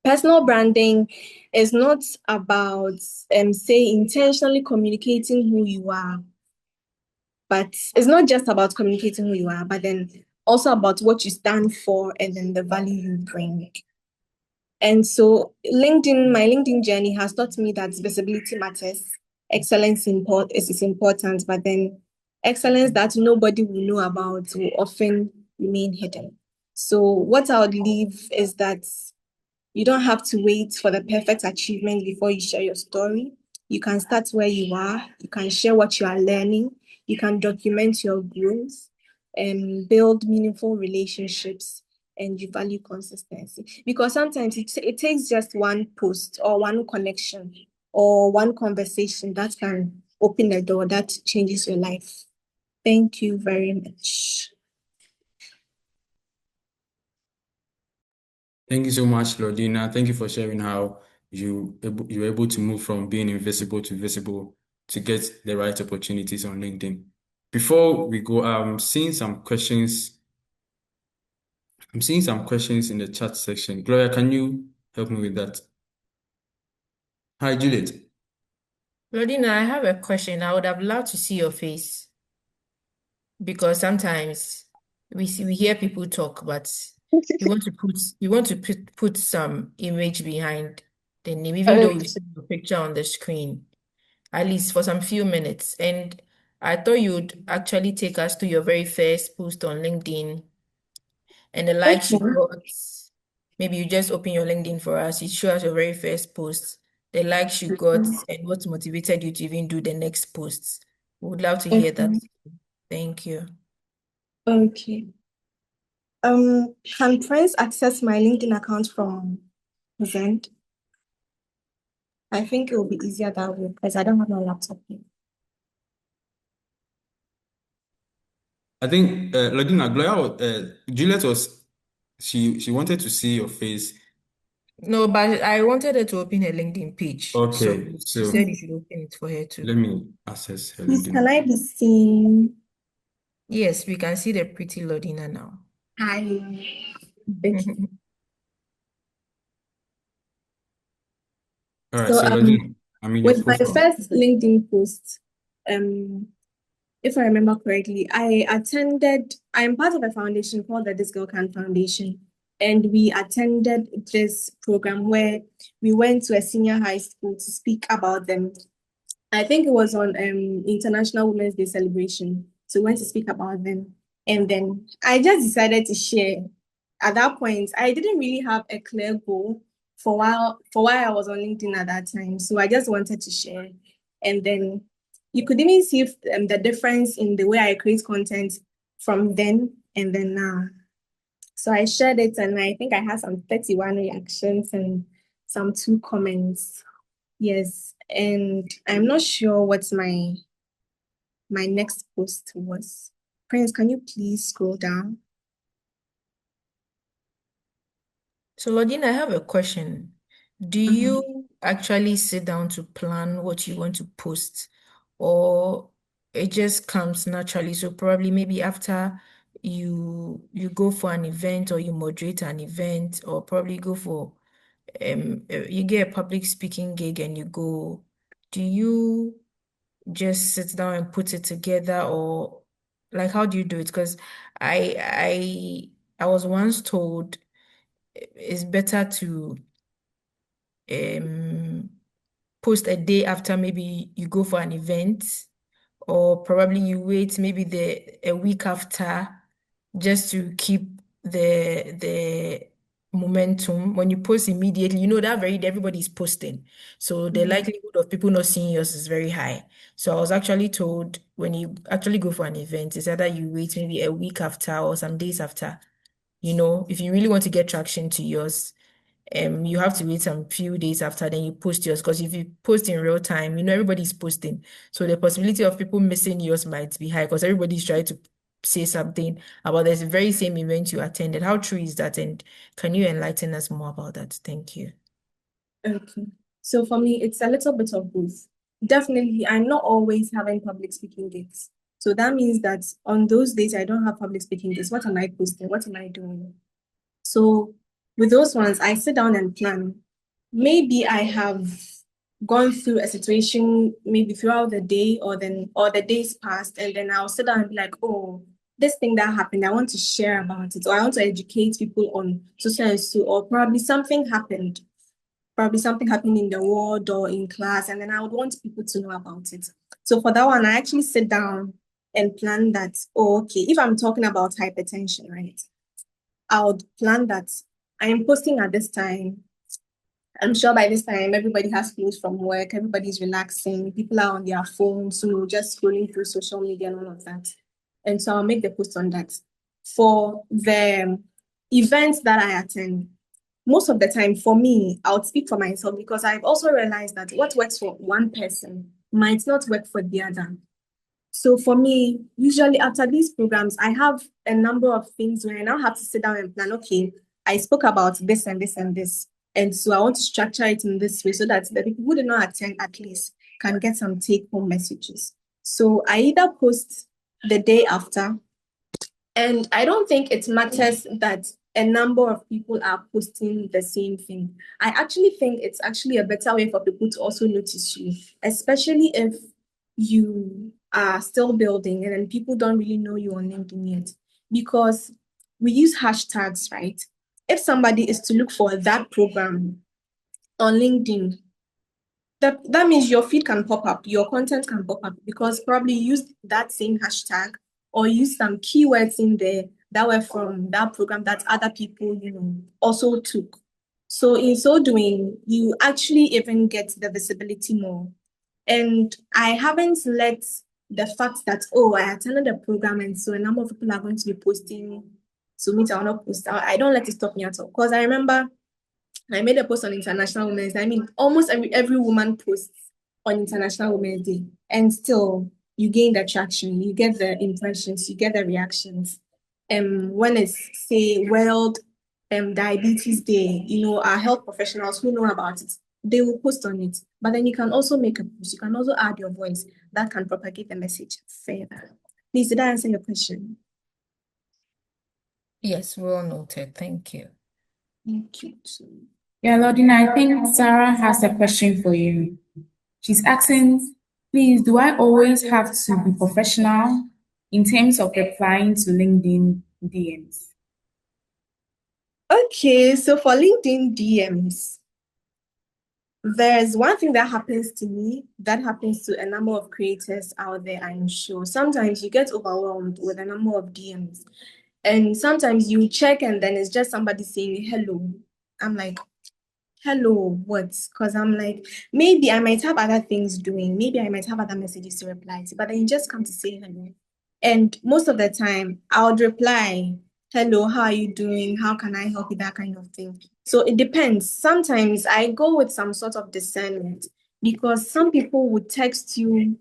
Personal branding is not about, say, intentionally communicating who you are, but it's not just about communicating who you are, but then also about what you stand for and then the value you bring. And so my LinkedIn journey has taught me that visibility matters. Excellence is important, but then excellence that nobody will know about will often remain hidden. So what I would leave is that you don't have to wait for the perfect achievement before you share your story. You can start where you are. You can share what you are learning. You can document your growth and build meaningful relationships, and you value consistency. Because sometimes it takes just one post or one connection or one conversation that can open the door that changes your life. Thank you very much. Thank you so much, Laudina. Thank you for sharing how you're able to move from being invisible to visible to get the right opportunities on LinkedIn. Before we go, I'm seeing some questions. I'm seeing some questions in the chat section. Gloria, can you help me with that? Hi, Juliet. Laudina, I have a question. I would have loved to see your face because sometimes we hear people talk, but you want to put some image behind the name, even though we've seen your picture on the screen, at least for some few minutes. And I thought you'd actually take us to your very first post on LinkedIn and the likes you got. Maybe you just open your LinkedIn for us. You show us your very first post, the likes you got, and what motivated you to even do the next posts. We would love to hear that. Thank you. Okay. Can Prince access my LinkedIn account from Zen? I think it will be easier that way because I don't have my laptop here. I think Laudina, Juliet was she wanted to see your face. No, but I wanted her to open her LinkedIn page. So Okay, she so said you should open it for her too. let me access her Please, can LinkedIn. I be seen? Yes, we can see the pretty Laudina now. I beg you. All right, So so Laudina, I'm in your with my profile. first LinkedIn post, if I remember correctly, I'm part of a foundation called the This Girl Can Foundation. And we attended this program where we went to a senior high school to speak about them. I think it was on International Women's Day celebration. So we went to speak about them. And then I just decided to share. At that point, I didn't really have a clear goal for why I was on LinkedIn at that time. So I just wanted to share. And then you could even see the difference in the way I create content from then and then now. So I shared it, and I think I had some 31 reactions and some 2 comments. Yes, and I'm not sure what my next post was. Prince, can you please scroll down? So, Laudina, I have a question. Do you actually sit down to plan what you want to post, or it just comes naturally? So probably maybe after you go for an event or you moderate an event, or probably go for you get a public speaking gig and you go, do you just sit down and put it together, or like how do you do it? Because I was once told it's better to um post a day after maybe you go for an event, or probably you wait maybe a week after, just to keep the momentum. When you post immediately, you know that very day everybody's posting. So the likelihood of people not seeing yours is very high. So I was actually told when you actually go for an event, it's either you wait maybe a week after or some days after. If you really want to get traction to yours, you have to wait some few days after, then you post yours. Because if you post in real time, everybody's posting. So the possibility of people missing yours might be high because everybody's trying to say something about this very same event you attended. How true is that? And can you enlighten us more about that? Thank you. Okay. So for me, it's a little bit of both. Definitely, I'm not always having public speaking gigs. So that means that on those days I don't have public speaking gigs. What am I posting? What am I doing? So with those ones, I sit down and plan. Maybe I have gone through a situation maybe throughout the day or the days past, and then I'll sit down and be like, oh, this thing that happened, I want to share about it, or I want to educate people on so and so, or probably something happened in the world or in class, and then I would want people to know about it. So for that one, I actually sit down and plan that, oh, okay, if I'm talking about hypertension, right? I would plan that I am posting at this time. I'm sure by this time everybody has closed from work, everybody's relaxing, people are on their phones, just scrolling through social media and all of that. And so I'll make the post on that. For the events that I attend, most of the time for me, I would speak for myself because I've also realized that what works for one person might not work for the other. So for me, usually after these programs, I have a number of things where I now have to sit down and plan, okay, I spoke about this and this and this. And so I want to structure it in this way so that the people who did not attend at least can get some take-home messages. So I either post the day after, and I don't think it matters that a number of people are posting the same thing. I actually think it's actually a better way for people to also notice you, especially if you are still building and then people don't really know you on LinkedIn yet. Because we use hashtags, right? If somebody is to look for that program on LinkedIn, that means your feed can pop up, your content can pop up because probably you used that same hashtag or use some keywords in there that were from that program that other people, also took. So in so doing, you actually even get the visibility more. And I haven't let the fact that, oh, I attended the program and so a number of people are going to be posting to meet or not post. I don't let it stop me at all. Because I remember I made a post on International Women's Day. I mean, almost every woman posts on International Women's Day, and still you gain the traction, you get the impressions, you get the reactions. When it's say World Diabetes Day, our health professionals who know about it, they will post on it. But then you can also make a post. You can also add your voice that can propagate the message further. Please, did I answer your question? Yes, well noted. Thank you. Thank you. Yeah, Laudina, I think Sarah has a question for you. She's asking, please, do I always have to be professional in terms of replying to LinkedIn DMs? Okay, so for LinkedIn DMs, there's one thing that happens to me that happens to a number of creators out there, I'm sure. Sometimes you get overwhelmed with a number of DMs, and sometimes you check and then it's just somebody saying hello. I'm like, hello, what? Because I'm like, maybe I might have other things doing, maybe I might have other messages to reply to, but then you just come to say hello. And most of the time, I would reply, hello, how are you doing? How can I help you? That kind of thing. So it depends. Sometimes I go with some sort of discernment because some people would text you,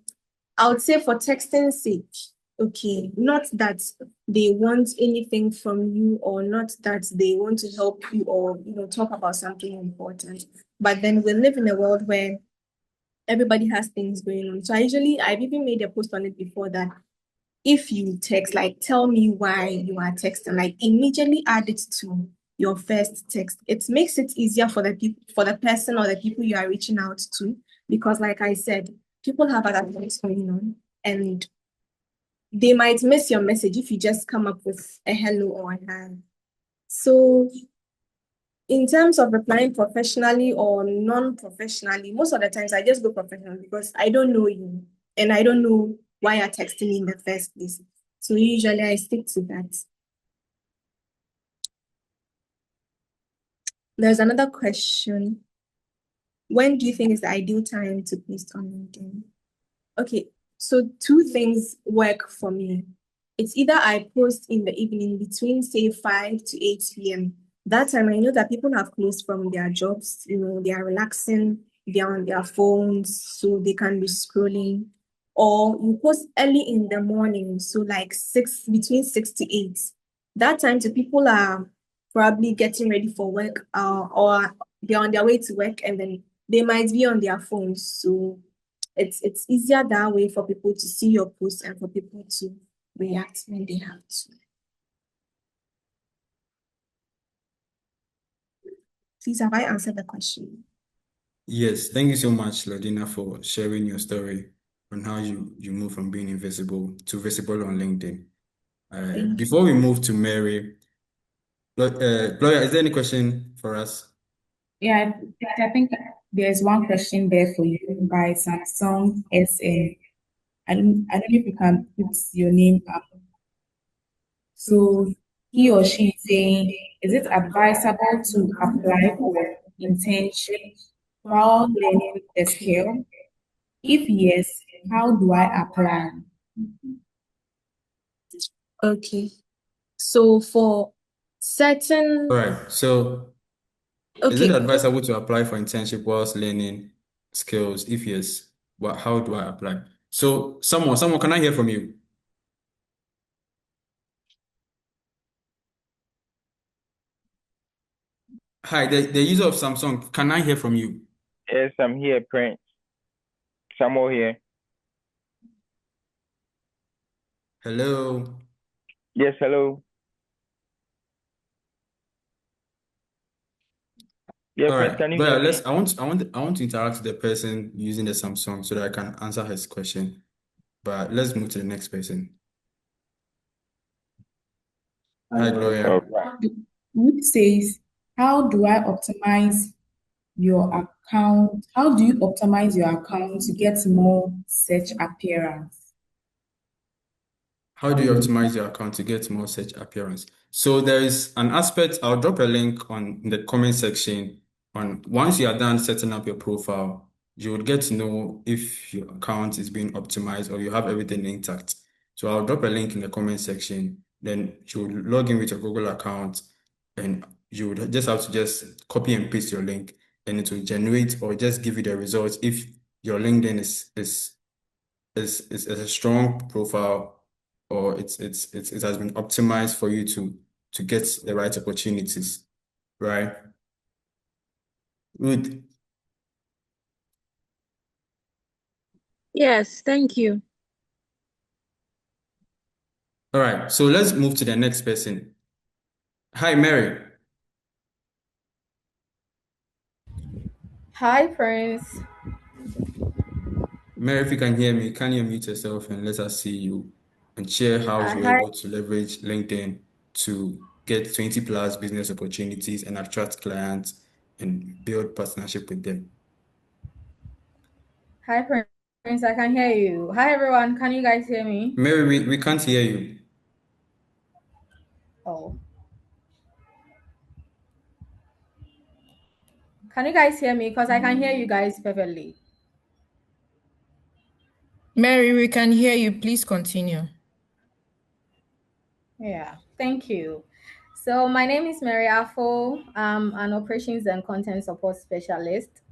I would say for texting sake. Okay, not that they want anything from you or not that they want to help you or talk about something important. But then we live in a world where everybody has things going on. So I've even made a post on it before that if you text, like tell me why you are texting, like immediately add it to your first text. It makes it easier for the people, for the person or the people you are reaching out to, because like I said, people have other things going on and they might miss your message if you just come up with a hello or a hi. So in terms of replying professionally or non-professionally, most of the times I just go professional because I don't know you and I don't know why you're texting me in the first place. So usually I stick to that. There's another question. When do you think is the ideal time to post on LinkedIn? Okay, so two things work for me. It's either I post in the evening between say 5 to 8 p.m. That time I know that people have closed from their jobs, they are relaxing, they're on their phones, so they can be scrolling. Or you post early in the morning, so like between 6 to 8. That time the people are probably getting ready for work, or they're on their way to work and then they might be on their phones. So it's easier that way for people to see your post and for people to react when they have to. Please, have I answered the question? Yes, thank you so much, Laudina, for sharing your story on how you move from being invisible to visible on LinkedIn. Before we move to Mary, Gloria, is there any question for us? Yeah, I think there's one question there for you by Samsung SN. I don't know if you can put your name up. So he or she is saying, is it advisable to apply for internship while learning the skill? If yes, how do I apply? Okay. So for certain, All right. So is it okay, advisable to apply for internship whilst learning skills? If yes, how do I apply? So someone, can I hear from you? Hi, the user of Samsung, can I hear from you? Yes, I'm here, Prince. Samuel here. Hello. Yes, hello. Yeah, All Prince, right, can you Gloria, hear me? I want to interact with the person using the Samsung so that I can answer his question. But let's move to the next person. Hi, Gloria. Okay. Ruth says, how do I optimize your account? How do you optimize your account to get more search appearance? How do you optimize your account to get more search appearance? So there is an aspect, I'll drop a link on in the comment section on once you are done setting up your profile, you would get to know if your account is being optimized or you have everything intact. So I'll drop a link in the comment section. Then you would log in with your Google account, and you would just have to just copy and paste your link, and it will generate or just give you the results if your LinkedIn is a strong profile, or it has been optimized for you to get the right opportunities, right? Good. Yes, thank you. All right, so let's move to the next person. Hi, Mary. Hi, Prince. Mary, if you can hear me, can you unmute yourself and let us see you and share how you were Hi. able to leverage LinkedIn to get 20 plus business opportunities and attract clients and build partnership with them? Hi, Prince. I can hear you. Hi, everyone. Can you guys hear me? Mary, we can't hear you. Oh. Can you guys hear me? Because I can hear you guys perfectly. Mary, we can hear you. Please continue. Yeah, thank you. So my name is Mary Afo. I'm an operations and content support specialist,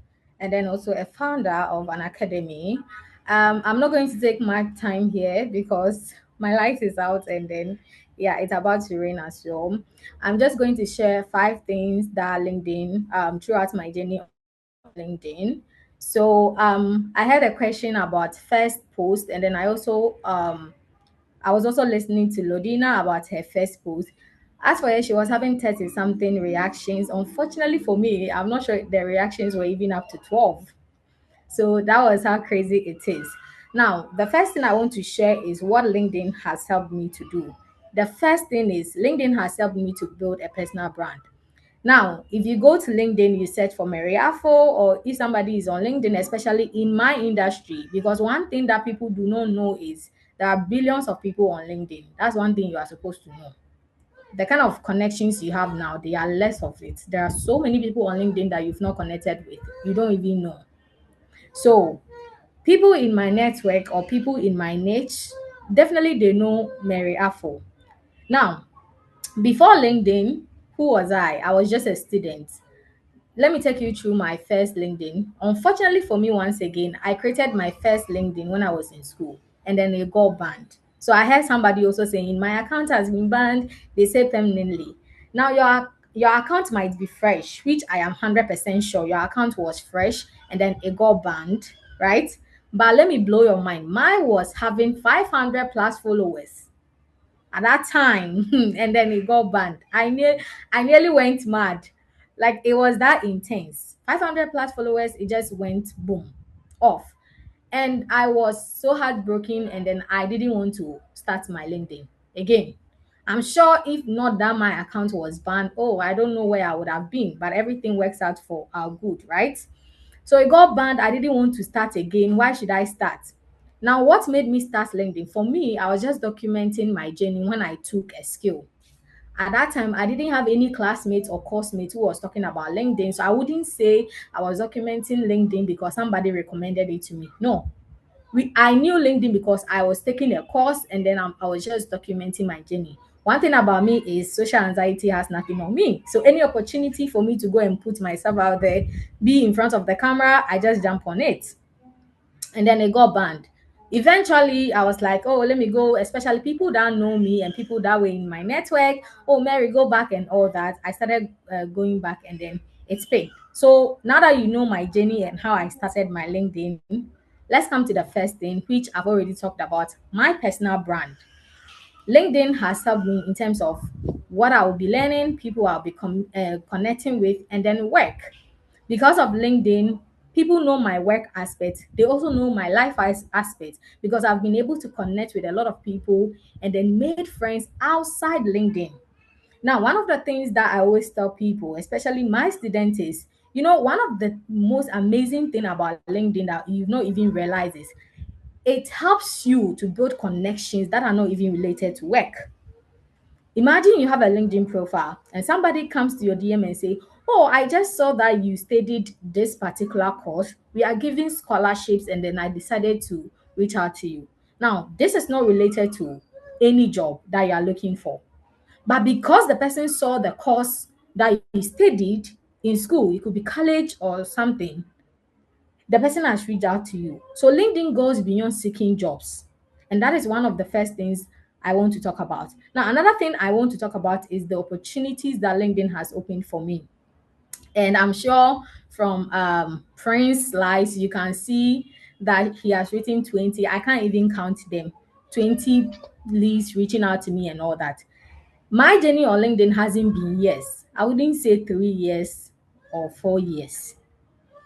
and then also a founder of an academy. I'm not going to take much time here because my light is out, and then yeah, it's about to rain as well. I'm just going to share 5 things that LinkedIn throughout my journey on LinkedIn. So I had a question about first post, and then I was also listening to Laudina about her first post. As for her, she was having 30 something reactions. Unfortunately for me, I'm not sure the reactions were even up to 12. So that was how crazy it is. Now, the first thing I want to share is what LinkedIn has helped me to do. The first thing is LinkedIn has helped me to build a personal brand. Now, if you go to LinkedIn, you search for Mariafo, or if somebody is on LinkedIn, especially in my industry, because one thing that people do not know is there are billions of people on LinkedIn. That's one thing you are supposed to know. The kind of connections you have now, they are less of it. There are so many people on LinkedIn that you've not connected with. You don't even know. So, people in my network or people in my niche, definitely they know Mary Afo. Now, before LinkedIn, who was I? I was just a student. Let me take you through my first LinkedIn. Unfortunately for me, once again, I created my first LinkedIn when I was in school, and then it got banned. So I heard somebody also saying my account has been banned. They say permanently. Now your account might be fresh, which I am 100% sure your account was fresh, and then it got banned, right? But let me blow your mind. Mine was having 500 plus followers at that time and then it got banned. I nearly went mad. Like it was that intense. 500 plus followers, it just went boom off. And I was so heartbroken, and then I didn't want to start my LinkedIn again. I'm sure if not that my account was banned, oh, I don't know where I would have been, but everything works out for our good, right? So it got banned. I didn't want to start again. Why should I start? Now, what made me start LinkedIn? For me, I was just documenting my journey when I took a skill. At that time, I didn't have any classmates or course mates who was talking about LinkedIn. So I wouldn't say I was documenting LinkedIn because somebody recommended it to me. No, I knew LinkedIn because I was taking a course, and then I was just documenting my journey. One thing about me is social anxiety has nothing on me. So any opportunity for me to go and put myself out there, be in front of the camera, I just jump on it. And then it got banned. Eventually, I was like, oh, let me go, especially people that know me and people that were in my network. Oh, Mary, go back and all that. I started going back, and then it's paid. So now that you know my journey and how I started my LinkedIn, let's come to the first thing, which I've already talked about, my personal brand. LinkedIn has helped me in terms of what I will be learning, people I'll be connecting with, and then work. Because of LinkedIn, people know my work aspect. They also know my life aspect because I've been able to connect with a lot of people and then made friends outside LinkedIn. Now, one of the things that I always tell people, especially my students, is one of the most amazing thing about LinkedIn that you've not even realized is it helps you to build connections that are not even related to work. Imagine you have a LinkedIn profile and somebody comes to your DM and say, "Oh, I just saw that you studied this particular course. We are giving scholarships, and then I decided to reach out to you." Now, this is not related to any job that you are looking for. But because the person saw the course that you studied in school, it could be college or something, the person has reached out to you. So LinkedIn goes beyond seeking jobs. And that is one of the first things I want to talk about. Now, another thing I want to talk about is the opportunities that LinkedIn has opened for me. And I'm sure from Prince's slides, you can see that he has written 20. I can't even count them. 20 leads reaching out to me and all that. My journey on LinkedIn hasn't been years. I wouldn't say 3 years or 4 years.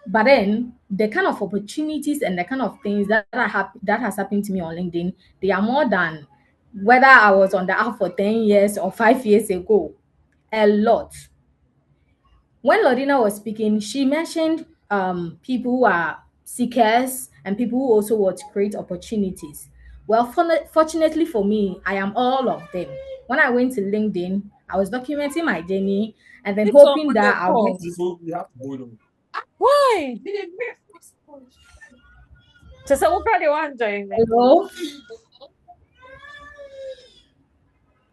But then the kind of opportunities and the kind of things that has happened to me on LinkedIn, they are more than whether I was on the app for 10 years or 5 years ago. A lot. When Laudina was speaking, she mentioned people who are seekers and people who also want to create opportunities. Well, fortunately for me, I am all of them. When I went to LinkedIn, I was documenting my journey and then It's on hoping the that I'll get. call. Why? So what kind of one join me? Hello?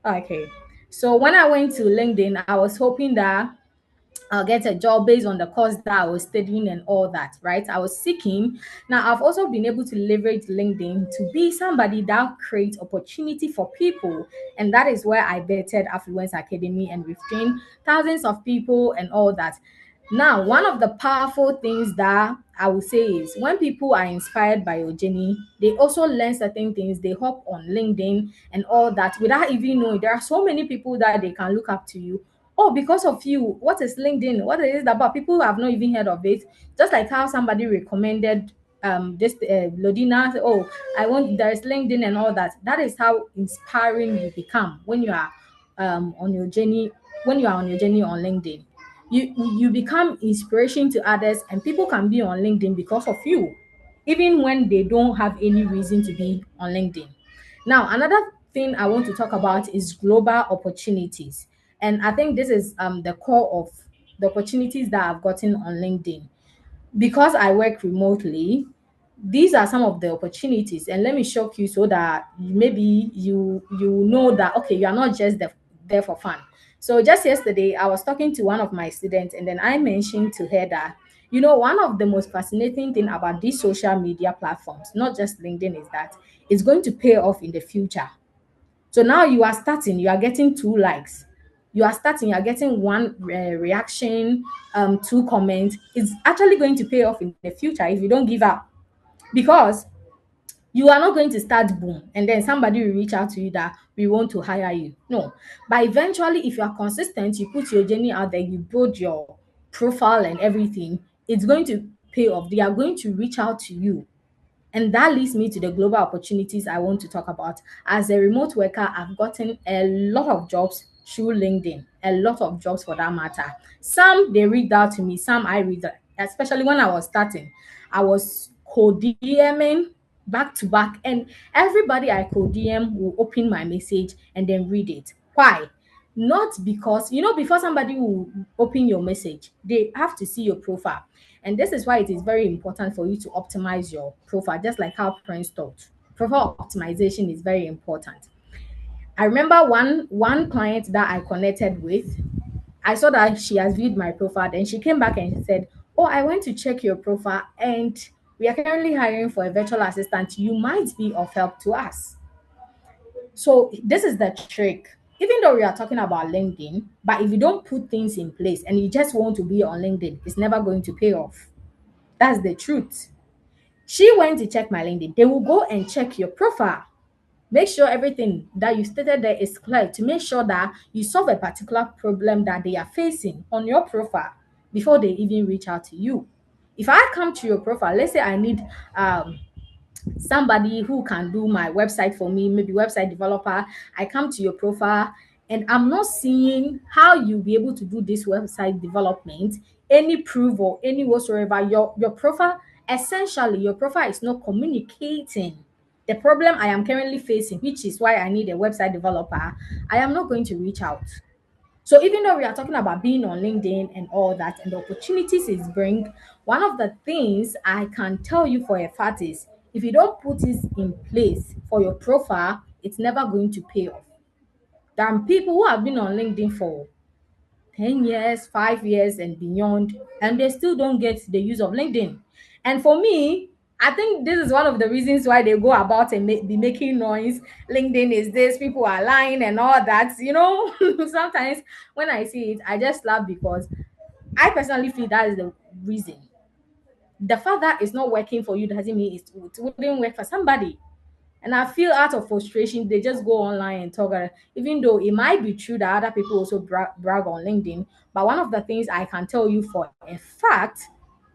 Okay. So when I went to LinkedIn, I was hoping that I'll get a job based on the course that I was studying and all that, right? I was seeking. Now, I've also been able to leverage LinkedIn to be somebody that creates opportunity for people. And that is where I vetted Affluence Academy and we've trained thousands of people and all that. Now, one of the powerful things that I would say is when people are inspired by your journey, they also learn certain things. They hop on LinkedIn and all that without even knowing. There are so many people that they can look up to you. Oh, because of you, what is LinkedIn? What is it about? People who have not even heard of it. Just like how somebody recommended this Laudina. Oh, I want there's LinkedIn and all that. That is how inspiring you become when you are on your journey. When you are on your journey on LinkedIn, you become inspiration to others, and people can be on LinkedIn because of you, even when they don't have any reason to be on LinkedIn. Now, another thing I want to talk about is global opportunities. And I think this is the core of the opportunities that I've gotten on LinkedIn. Because I work remotely, these are some of the opportunities. And let me shock you so that maybe you know that okay, you are not just there for fun. So just yesterday, I was talking to one of my students, and then I mentioned to her that one of the most fascinating thing about these social media platforms, not just LinkedIn, is that it's going to pay off in the future. So now you are starting, you are getting 2 likes. You are starting, you are getting one reaction, 2 comments. It's actually going to pay off in the future if you don't give up. Because you are not going to start boom and then somebody will reach out to you that we want to hire you. No. But eventually, if you are consistent, you put your journey out there, you build your profile and everything, it's going to pay off. They are going to reach out to you, and that leads me to the global opportunities I want to talk about. As a remote worker, I've gotten a lot of jobs through LinkedIn, a lot of jobs for that matter. Some they reached out to me, some I read, especially when I was starting. I was co-DMing back to back, and everybody I co-DM will open my message and then read it. Why? Not because, before somebody will open your message, they have to see your profile. And this is why it is very important for you to optimize your profile, just like how Prince taught. Profile optimization is very important. I remember one client that I connected with. I saw that she has viewed my profile, and she came back and said, "Oh, I went to check your profile, and we are currently hiring for a virtual assistant. You might be of help to us." So this is the trick. Even though we are talking about LinkedIn, but if you don't put things in place and you just want to be on LinkedIn, it's never going to pay off. That's the truth. She went to check my LinkedIn. They will go and check your profile. Make sure everything that you stated there is clear to make sure that you solve a particular problem that they are facing on your profile before they even reach out to you. If I come to your profile, let's say I need somebody who can do my website for me, maybe website developer. I come to your profile and I'm not seeing how you'll be able to do this website development, any proof or any whatsoever. Your profile, essentially, your profile is not communicating. the problem I am currently facing, which is why I need a website developer, I am not going to reach out. So even though we are talking about being on LinkedIn and all that and the opportunities it bring, one of the things I can tell you for a fact is if you don't put it in place for your profile, it's never going to pay off. There are people who have been on LinkedIn for 10 years, 5 years, and beyond, and they still don't get the use of LinkedIn. And for me, I think this is one of the reasons why they go about and be making noise. LinkedIn is this, people are lying and all that. Sometimes when I see it, I just laugh because I personally feel that is the reason. The fact that it's not working for you doesn't mean it wouldn't work for somebody. And I feel out of frustration, they just go online and talk. Even though it might be true that other people also brag on LinkedIn, but one of the things I can tell you for a fact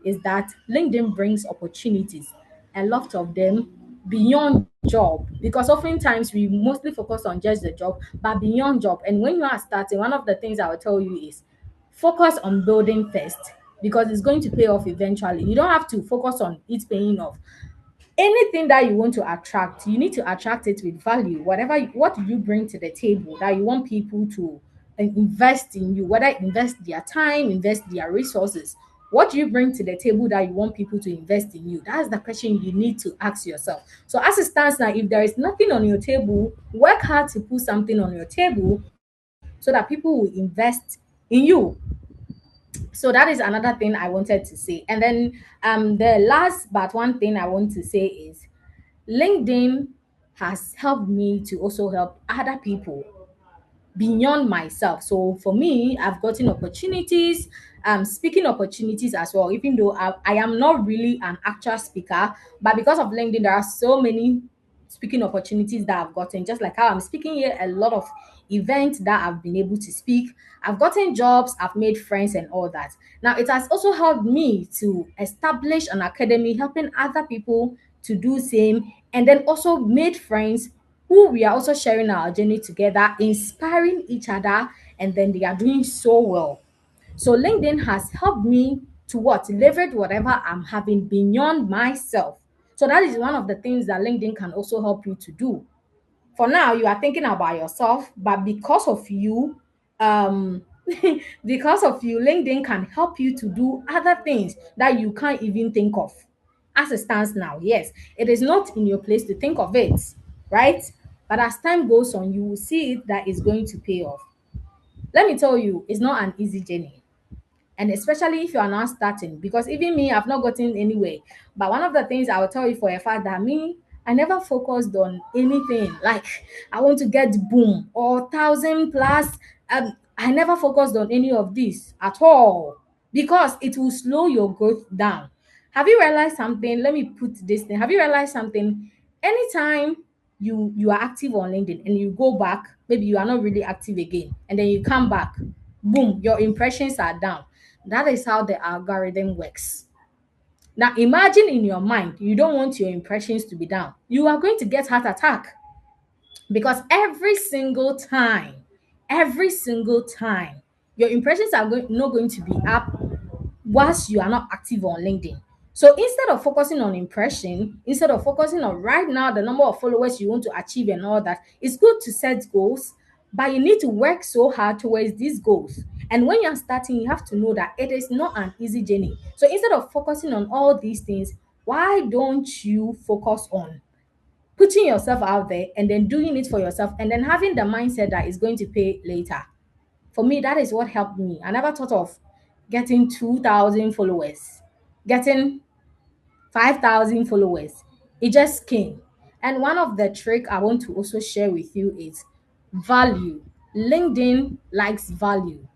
is that LinkedIn brings opportunities, a lot of them beyond job. Because oftentimes we mostly focus on just the job, but beyond job. And when you are starting, one of the things I will tell you is focus on building first because it's going to pay off eventually. You don't have to focus on it paying off. Anything that you want to attract, you need to attract it with value. What do you bring to the table that you want people to invest in you, whether invest their time, invest their resources. What do you bring to the table that you want people to invest in you? That's the question you need to ask yourself. So as it stands now, if there is nothing on your table, work hard to put something on your table so that people will invest in you. So that is another thing I wanted to say. And then the last but one thing I want to say is LinkedIn has helped me to also help other people beyond myself. So for me, I've gotten opportunities, speaking opportunities as well, even though I am not really an actual speaker, but because of LinkedIn, there are so many speaking opportunities that I've gotten, just like how I'm speaking here, a lot of events that I've been able to speak. I've gotten jobs, I've made friends and all that. Now it has also helped me to establish an academy, helping other people to do same, and then also made friends who we are also sharing our journey together, inspiring each other, and then they are doing so well. So LinkedIn has helped me to what? Leverage whatever I'm having beyond myself. So that is one of the things that LinkedIn can also help you to do. For now, you are thinking about yourself, but because of you, um, because of you, LinkedIn can help you to do other things that you can't even think of. As it stands now, yes, it is not in your place to think of it, right? But as time goes on, you will see it that is going to pay off. Let me tell you, it's not an easy journey, and especially if you are not starting, because even me, I've not gotten anywhere. But one of the things I will tell you for a fact that me, I never focused on anything like I want to get boom or thousand plus. I never focused on any of this at all because it will slow your growth down. Have you realized something? Let me put this thing. Have you realized something? Anytime you are active on LinkedIn and you go back, maybe you are not really active again, and then you come back, boom, your impressions are down. That is how the algorithm works. Now imagine in your mind you don't want your impressions to be down. You are going to get heart attack because every single time, your impressions are not going to be up whilst you are not active on LinkedIn. So instead of focusing on impression, instead of focusing on right now the number of followers you want to achieve and all that, it's good to set goals, but you need to work so hard towards these goals. And when you're starting, you have to know that it is not an easy journey. So instead of focusing on all these things, why don't you focus on putting yourself out there and then doing it for yourself and then having the mindset that is going to pay later? For me, that is what helped me. I never thought of getting 2,000 followers, getting 5,000 followers. It just came. And one of the trick I want to also share with you is value. LinkedIn likes value.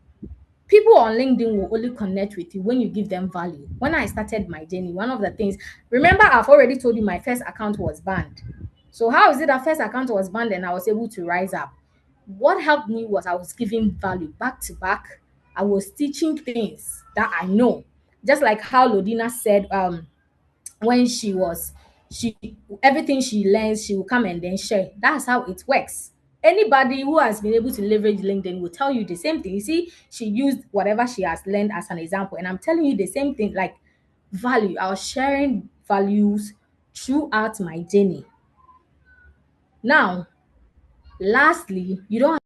People on LinkedIn will only connect with you when you give them value. When I started my journey, one of the things, remember, I've already told you my first account was banned. So how is it that first account was banned and I was able to rise up? What helped me was I was giving value back to back. I was teaching things that I know. Just like how Laudina said, when she everything she learns, she will come and then share. That's how it works. Anybody who has been able to leverage LinkedIn will tell you the same thing. You see, she used whatever she has learned as an example, and I'm telling you the same thing, like value. I was sharing values throughout my journey. Now, lastly, you don't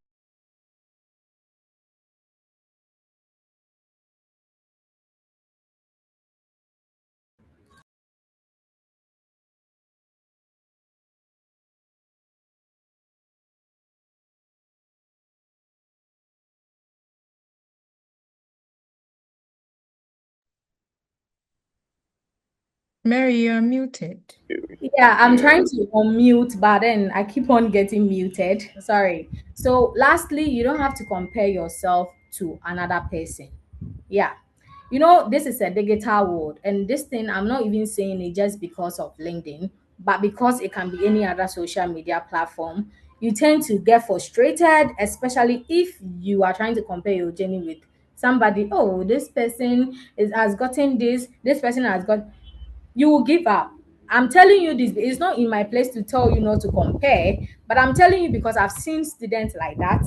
Mary, you're muted. Yeah, I'm trying to unmute, but then I keep on getting muted. Sorry. So, lastly, you don't have to compare yourself to another person. Yeah. This is a digital world, and this thing, I'm not even saying it just because of LinkedIn, but because it can be any other social media platform. You tend to get frustrated, especially if you are trying to compare your journey with somebody. Oh, this person has gotten this person has got, you will give up. I'm telling you this, it's not in my place to tell you not to compare, but I'm telling you because I've seen students like that.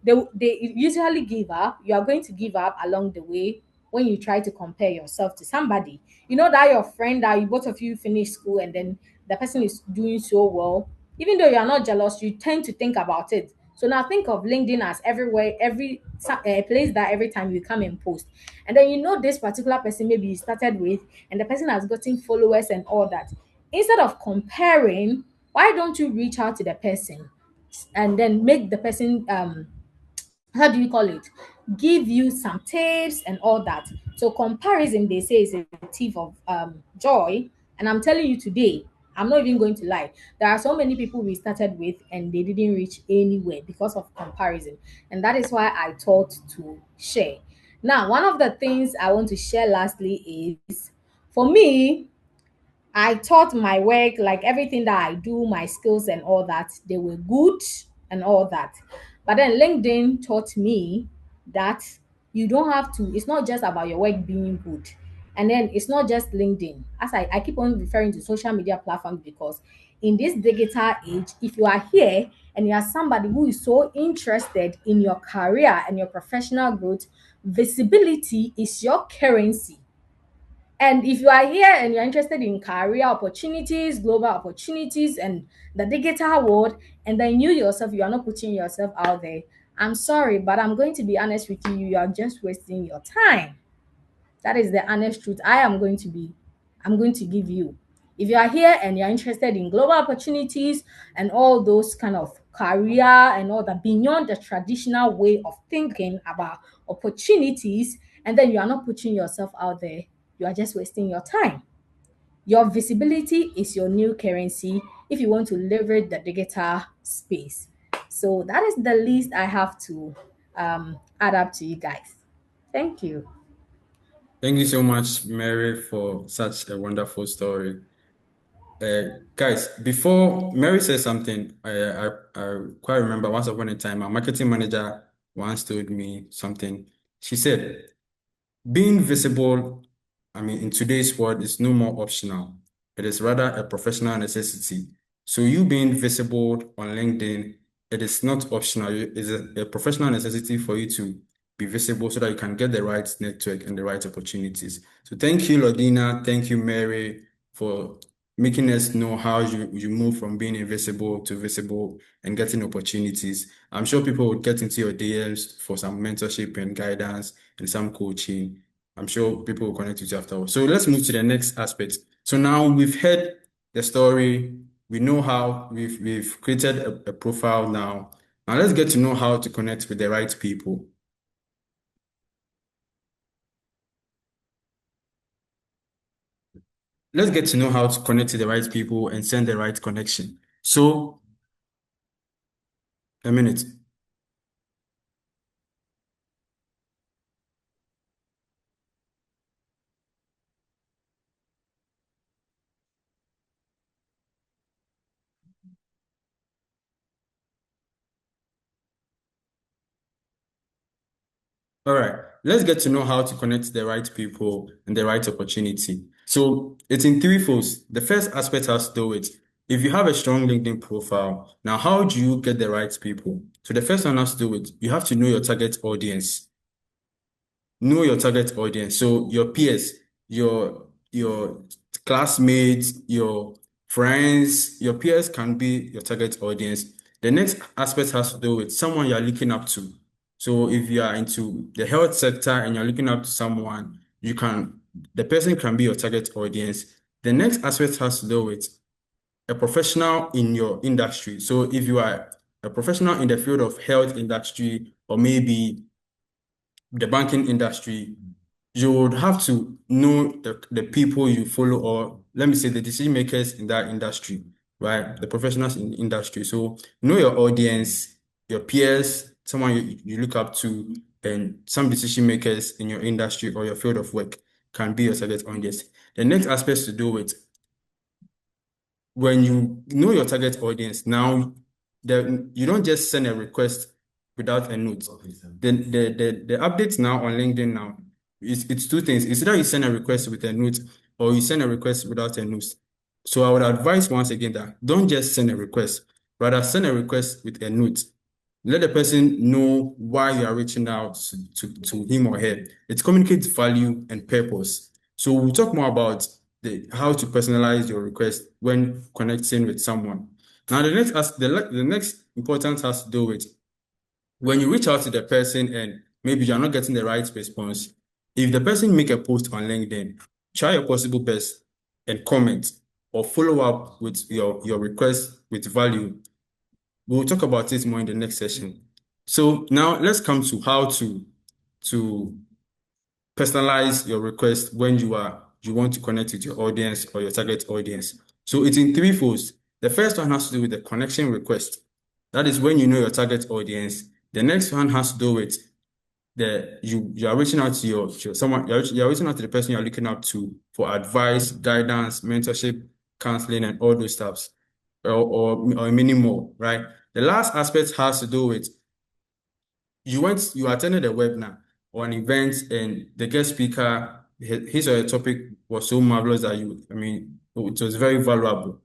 They usually give up. You are going to give up along the way when you try to compare yourself to somebody. You know that your friend that you both of you finish school and then the person is doing so well. Even though you are not jealous, you tend to think about it. So now think of LinkedIn as everywhere, place that every time you come and post, and then this particular person maybe you started with, and the person has gotten followers and all that. Instead of comparing, why don't you reach out to the person and then make the person how do you call it, give you some tips and all that. So comparison, they say, is a thief of joy. And I'm telling you today, I'm not even going to lie, there are so many people we started with and they didn't reach anywhere because of comparison. And that is why I thought to share. Now, one of the things I want to share lastly is, for me, I thought my work, like everything that I do, my skills and all that, they were good and all that. But then LinkedIn taught me that you don't have to, it's not just about your work being good. And then it's not just LinkedIn. As I keep on referring to social media platforms because in this digital age, if you are here and you are somebody who is so interested in your career and your professional growth, visibility is your currency. And if you are here and you're interested in career opportunities, global opportunities, and the digital world, and then you yourself, you are not putting yourself out there, I'm sorry, but I'm going to be honest with you, you are just wasting your time. That is the honest truth. I'm going to give you. If you are here and you're interested in global opportunities and all those kind of career and all that beyond the traditional way of thinking about opportunities, and then you are not putting yourself out there, you are just wasting your time. Your visibility is your new currency if you want to leverage the digital space. So that is the least I have to add up to you guys. Thank you. Thank you so much, Mary, for such a wonderful story. Guys, before Mary says something, I quite remember once upon a time, a marketing manager once told me something. She said, being visible, I mean, in today's world is no more optional. It is rather a professional necessity. So you being visible on LinkedIn, it is not optional. It is a professional necessity for you to be visible so that you can get the right network and the right opportunities. So thank you, Laudina. Thank you, Mary, for making us know how you move from being invisible to visible and getting opportunities. I'm sure people would get into your DMs for some mentorship and guidance and some coaching. I'm sure people will connect with you afterwards. So let's move to the next aspect. So now we've heard the story. We know how we've created a profile now. Now let's get to know how to connect with the right people. Let's get to know how to connect to the right people and send the right connection. So, a minute. All right, let's get to know how to connect to the right people and the right opportunity. So it's in three folds. The first aspect has to do with if you have a strong LinkedIn profile, now how do you get the right people? So the first one has to do with you have to know your target audience. Know your target audience. So your peers, your classmates, your friends, your peers can be your target audience. The next aspect has to do with someone you're looking up to. So if you are into the health sector and you're looking up to someone, the person can be your target audience. The next aspect has to do with a professional in your industry. So if you are a professional in the field of health industry or maybe the banking industry, you would have to know the people you follow, or let me say the decision makers in that industry, right? The professionals in the industry. So know your audience, your peers, someone you look up to, and some decision makers in your industry or your field of work can be your target audience. The next aspect to do with when you know your target audience, now you don't just send a request without a note. The updates now on LinkedIn now, it's two things. It's either you send a request with a note or you send a request without a note. So I would advise once again that don't just send a request, rather send a request with a note. Let the person know why you are reaching out to him or her. It communicates value and purpose. So we'll talk more about how to personalize your request when connecting with someone. Now, the next important has to do with when you reach out to the person and maybe you're not getting the right response. If the person make a post on LinkedIn, try your possible best and comment or follow up with your request with value. We'll talk about it more in the next session. So now let's come to how to personalize your request when you want to connect with your audience or your target audience. So it's in three folds. The first one has to do with the connection request. That is when you know your target audience. The next one has to do with you are reaching out to someone, you're reaching out to the person you're looking up to for advice, guidance, mentorship, counseling, and all those stuffs, or many more, right? The last aspect has to do with you attended a webinar or an event, and the guest speaker, his or her topic was so marvelous that it was very valuable.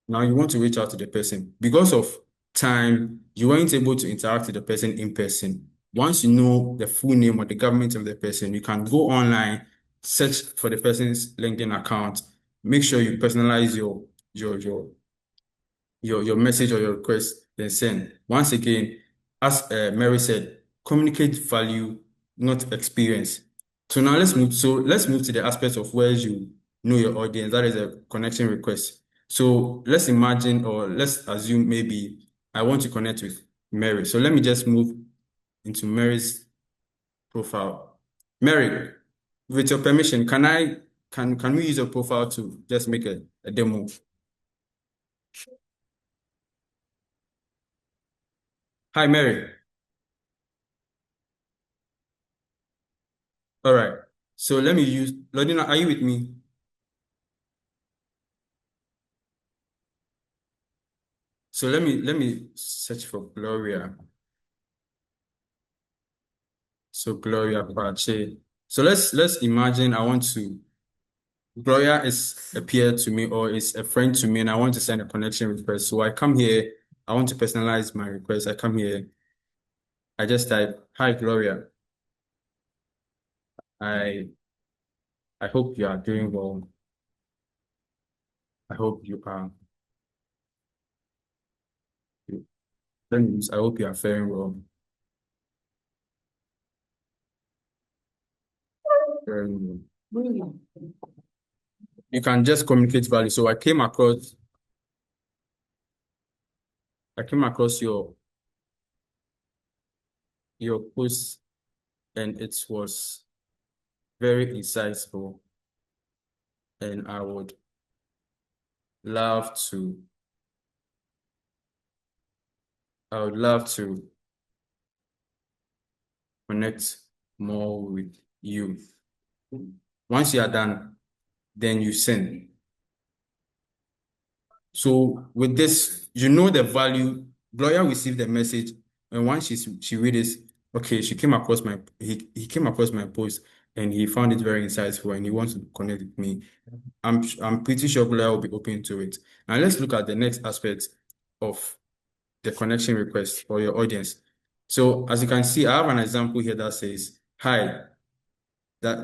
Now you want to reach out to the person. Because of time, you weren't able to interact with the person in person. Once you know the full name or the government of the person, you can go online, search for the person's LinkedIn account, make sure you personalize your message or your request, then send. Once again, as Mary said, communicate value, not experience. So now let's move. So let's move to the aspect of where you know your audience. That is a connection request. So let's imagine, or let's assume maybe I want to connect with Mary. So let me just move into Mary's profile. Mary, with your permission, can we use your profile to just make a demo? Hi, Mary. All right. So let me use Laudina. Are you with me? So let me search for Gloria. So Gloria Pache. So let's imagine Gloria is a peer to me or is a friend to me, and I want to send a connection request. So I come here. I want to personalize my request. I come here. I just type, "Hi Gloria. I I hope you are doing well. I hope you are. Let me use, I hope you are faring well. You can just communicate value. So I came across your post, and it was very insightful, and love to I would love to connect more with you. Once you are done, then you send. So with this, you know the value. Gloria received the message, and once she read this, okay, he came across my post, and he found it very insightful, and he wants to connect with me. I'm pretty sure Gloria will be open to it. Now let's look at the next aspect of the connection request for your audience. So as you can see, I have an example here that says, "Hi."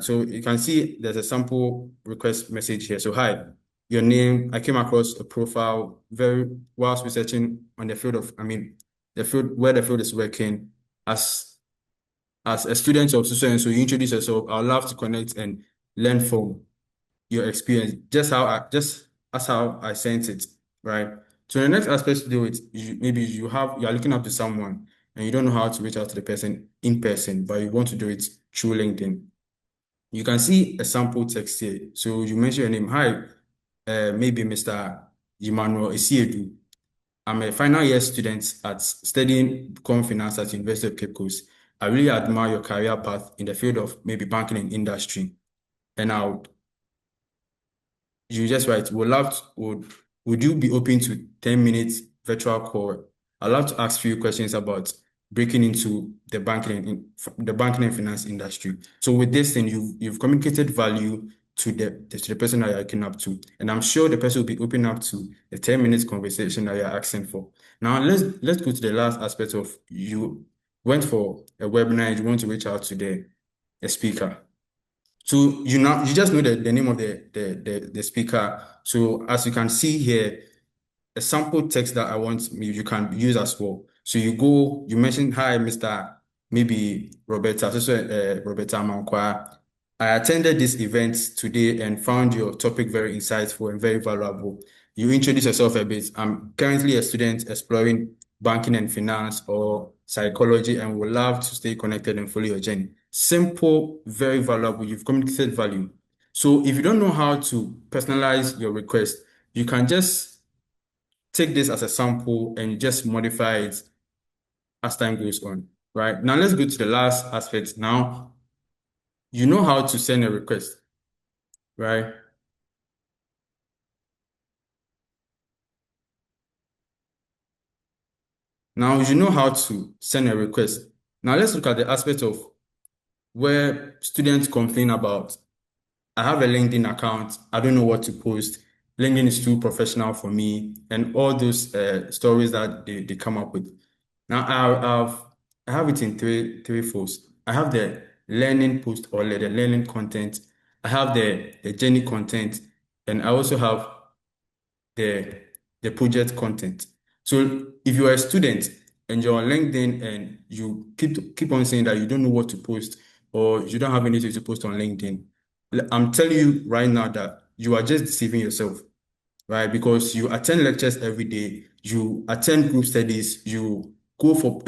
So you can see there's a sample request message here. So, "Hi, your name. I came across a profile whilst researching on the field the field where the field is working as a student of so and so. You introduce yourself. I'd love to connect and learn from your experience, just as how I sent it, right? So the next aspect to do it, maybe you are looking up to someone and you don't know how to reach out to the person in person, but you want to do it through LinkedIn. You can see a sample text here. So you mention your name. Hi, maybe Mr. Emmanuel Esiedu. I'm a final year student at studying finance at University of Cape Coast. I really admire your career path in the field of maybe banking and industry. And you just write, would you be open to 10 minutes virtual call? I'd love to ask you questions about breaking into the banking and finance industry. So with this thing, you've communicated value to the person that you're looking up to. And I'm sure the person will be open up to a 10 minutes conversation that you're asking for. Now let's go to the last aspect of you went for a webinar and you want to reach out to the speaker. So you just know the name of the speaker. So as you can see here, a sample text that I want you can use as well. So you mention, hi, Mr. maybe Roberta, Roberta Mankwa. I attended this event today and found your topic very insightful and very valuable. You introduce yourself a bit. I'm currently a student exploring banking and finance or psychology and would love to stay connected and follow your journey. Simple, very valuable. You've communicated value. So if you don't know how to personalize your request, you can just take this as a sample and just modify it as time goes on, right? Now let's go to the last aspect. Now, you know how to send a request, right? Now you know how to send a request. Now let's look at the aspect of where students complain about, I have a LinkedIn account, I don't know what to post. LinkedIn is too professional for me, and all those stories that they come up with. Now I have it in three folds. I have the learning post or the learning content. I have the journey content, and I also have the project content. So if you're a student and you're on LinkedIn and you keep on saying that you don't know what to post or you don't have anything to post on LinkedIn, I'm telling you right now that you are just deceiving yourself, right? Because you attend lectures every day, you attend group studies, you go for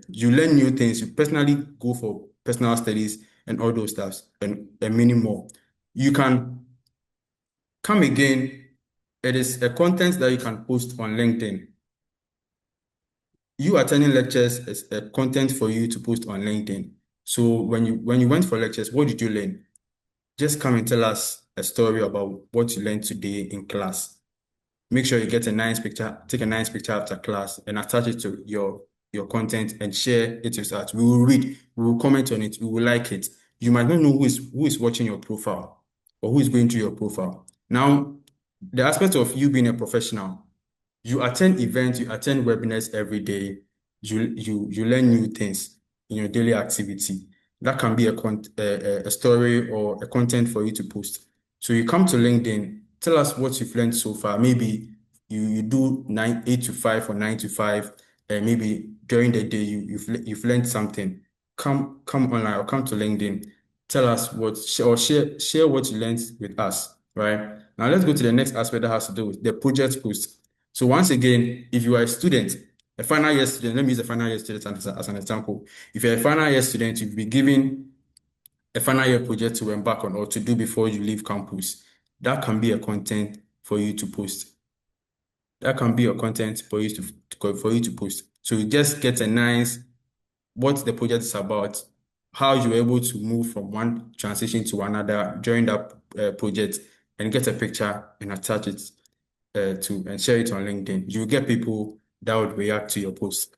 you learn new things, you personally go for personal studies and all those stuff and many more. You can come again. It is a content that you can post on LinkedIn. You attending lectures is a content for you to post on LinkedIn. So when you went for lectures, what did you learn? Just come and tell us a story about what you learned today in class. Make sure you get a nice picture, take a nice picture after class and attach it to your content and share it with us. We will read, we will comment on it, we will like it. You might not know who is watching your profile or who is going to your profile. Now, the aspect of you being a professional, you attend events, you attend webinars every day, you learn new things in your daily activity. That can be a story or a content for you to post. So you come to LinkedIn, tell us what you've learned so far. Maybe you do 8 to 5 or 9 to 5, and maybe during the day you've learned something. Come online or come to LinkedIn, tell us share what you learned with us, right? Now let's go to the next aspect that has to do with the project post. So once again, if you are a student, a final year student, let me use a final year student as an example. If you're a final year student, you'll be given a final year project to embark on or to do before you leave campus. That can be a content for you to post. That can be a content for you to post. So you just get a nice what the project is about, how you're able to move from one transition to another during that project, and get a picture and attach it and share it on LinkedIn. You get people that would react to your post.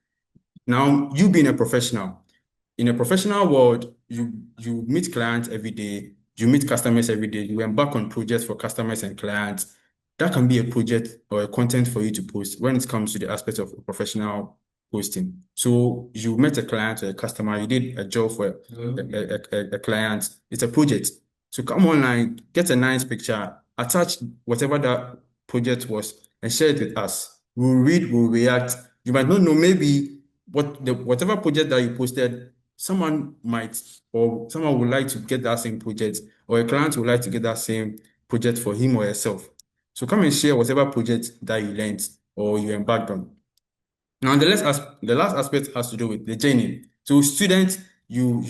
Now, you being a professional, in a professional world, you meet clients every day, you meet customers every day, you embark on projects for customers and clients. That can be a project or a content for you to post when it comes to the aspect of professional posting. So you met a client or a customer, you did a job for a client, it's a project. So come online, get a nice picture, attach whatever that project was and share it with us. We'll read, we'll react. You might not know, maybe whatever project that you posted, someone might, or someone would like to get that same project, or a client would like to get that same project for him or herself. So come and share whatever project that you learned or you embarked on. Now the last aspect has to do with the journey. So students, you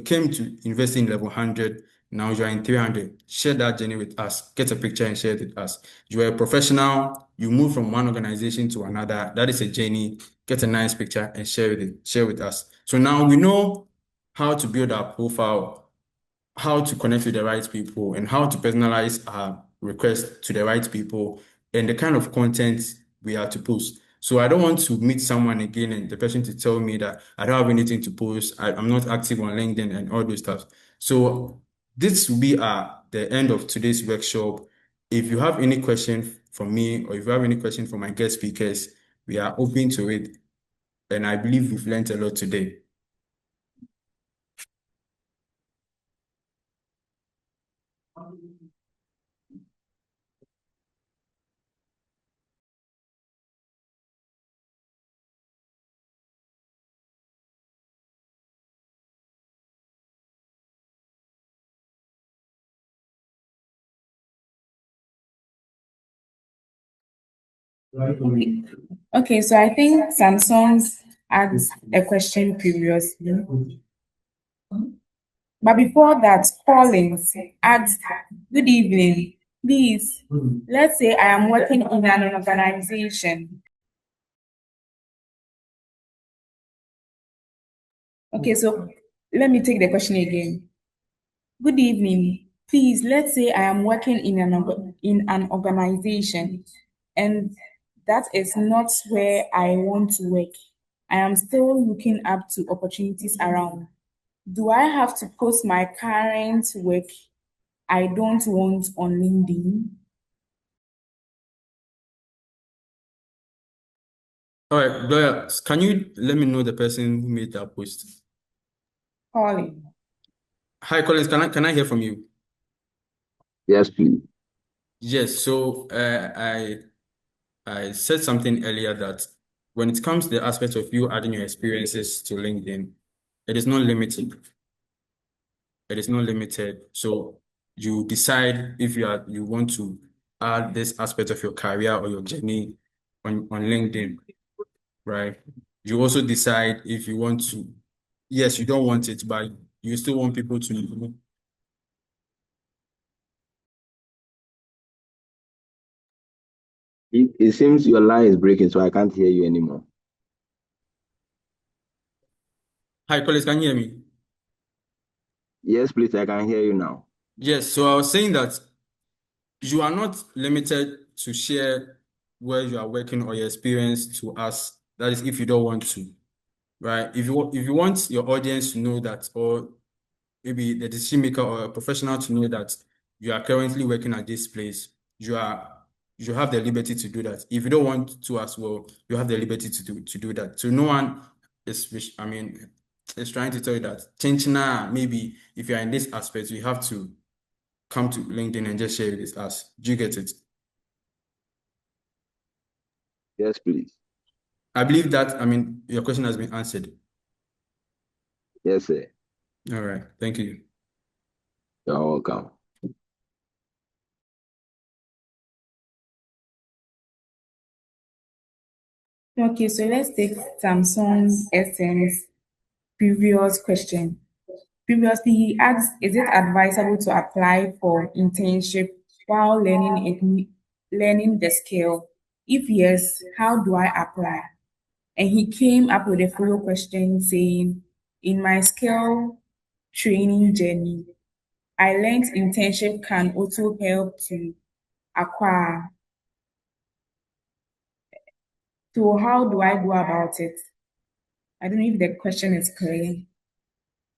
came to university in level 100. Now you are in 300. Share that journey with us. Get a picture and share it with us. You are a professional. You move from one organization to another. That is a journey. Get a nice picture and share with us. So now we know how to build our profile, how to connect with the right people, and how to personalize our request to the right people, and the kind of content we are to post. So I don't want to meet someone again and the person to tell me that I don't have anything to post, I'm not active on LinkedIn and all those stuff. So this will be the end of today's workshop. If you have any question from me, or if you have any question from my guest speakers, we are open to it. And I believe we've learned a lot today. Okay, so I think Samsung's asked a question previously. But before that, Collins asked, good evening. Please, let's say I am working in an organization. Okay, so let me take the question again. Good evening. Please, let's say I am working in an organization, and that is not where I want to work. I am still looking up to opportunities around. Do I have to post my current work I don't want on LinkedIn? All right, Gloria, can you let me know the person who made that post? Colin. Hi, Collins, can I hear from you? Yes, please. Yes, so I said something earlier that when it comes to the aspect of you adding your experiences to LinkedIn, it is not limited. It is not limited. So you decide if you want to add this aspect of your career or your journey on LinkedIn, right? You also decide if you want to, yes, you don't want it, but you still want people to know. It seems your line is breaking, so I can't hear you anymore. Hi, Collins, can you hear me? Yes, please, I can hear you now. Yes, so I was saying that you are not limited to share where you are working or your experience to us. That is if you don't want to, right? If you want your audience to know that, or maybe the decision maker or a professional to know that you are currently working at this place, you have the liberty to do that. If you don't want to as well, you have the liberty to do that. So no one is trying to tell you that change now. Maybe if you are in this aspect, you have to come to LinkedIn and just share it with us. Do you get it? Yes, please. I believe that, your question has been answered. Yes, sir. All right. Thank you. You're welcome. Okay, so let's take Samsung Essence previous question. Previously, he asked, is it advisable to apply for internship while learning the skill? If yes, how do I apply? And he came up with a follow question saying, in my skill training journey, I learned internship can also help to acquire. So how do I go about it? I don't know if the question is clear.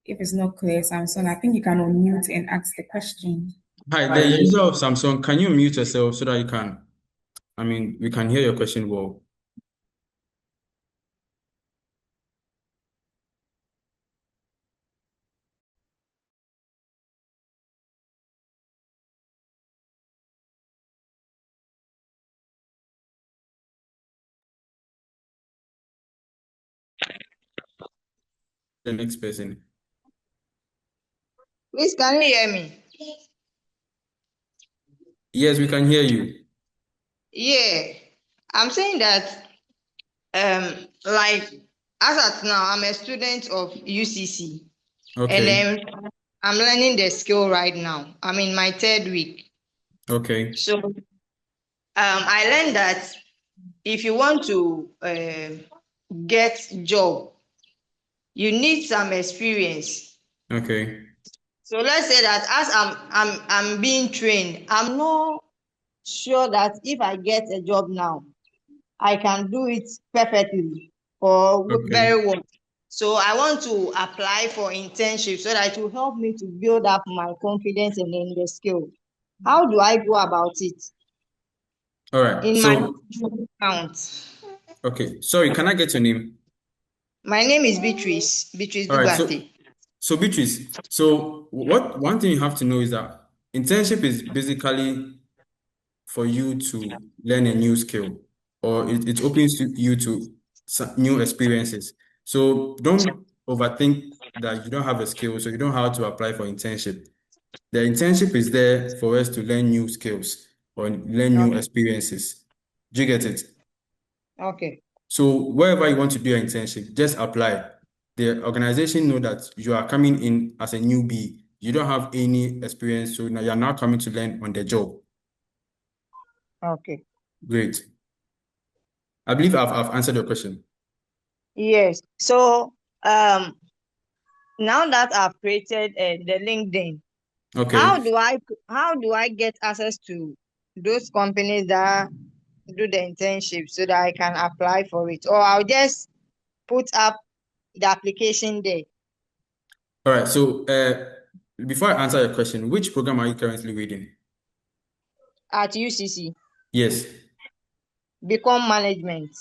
If it's not clear, Samson, I think you can unmute and ask the question. Hi, the user of Samsung, can you mute yourself so that you can, we can hear your question well. the next person. Please, can you hear me? Yes, we can hear you. Yeah, I'm saying that like as at now, I'm a student of UCC, and Okay. then I'm learning the skill right now. I'm in my 3rd week. Okay. So I learned that if you want to get job, you need some experience. Okay. So let's say that as I'm being trained, I'm not sure that if I get a job now, I can do it perfectly or Okay. very well. So I want to apply for internship so that it will help me to build up my confidence and then the skill. How do I go about it All right. in my So, account? okay. Sorry, can I get your name? My name is Beatrice All right. Dugarte. So Beatrice, so what one thing you have to know is that internship is basically for you to learn a new skill, or it opens you to new experiences. So don't overthink that you don't have a skill, so you don't have to apply for internship. The internship is there for us to learn new skills or learn new Okay. experiences. Do you get it? Okay. So wherever you want to do your internship, just apply. The organization know that you are coming in as a newbie. You don't have any experience, so now you're now coming to learn on the job. Okay. Great. I believe I've answered your question. Yes. So now that I've created the LinkedIn, Okay. how do I get access to those companies that do the internship so that I can apply for it? Or I'll just put up the application there All right. So before I answer your question, which program are you currently reading? at UCC. Yes, Become management.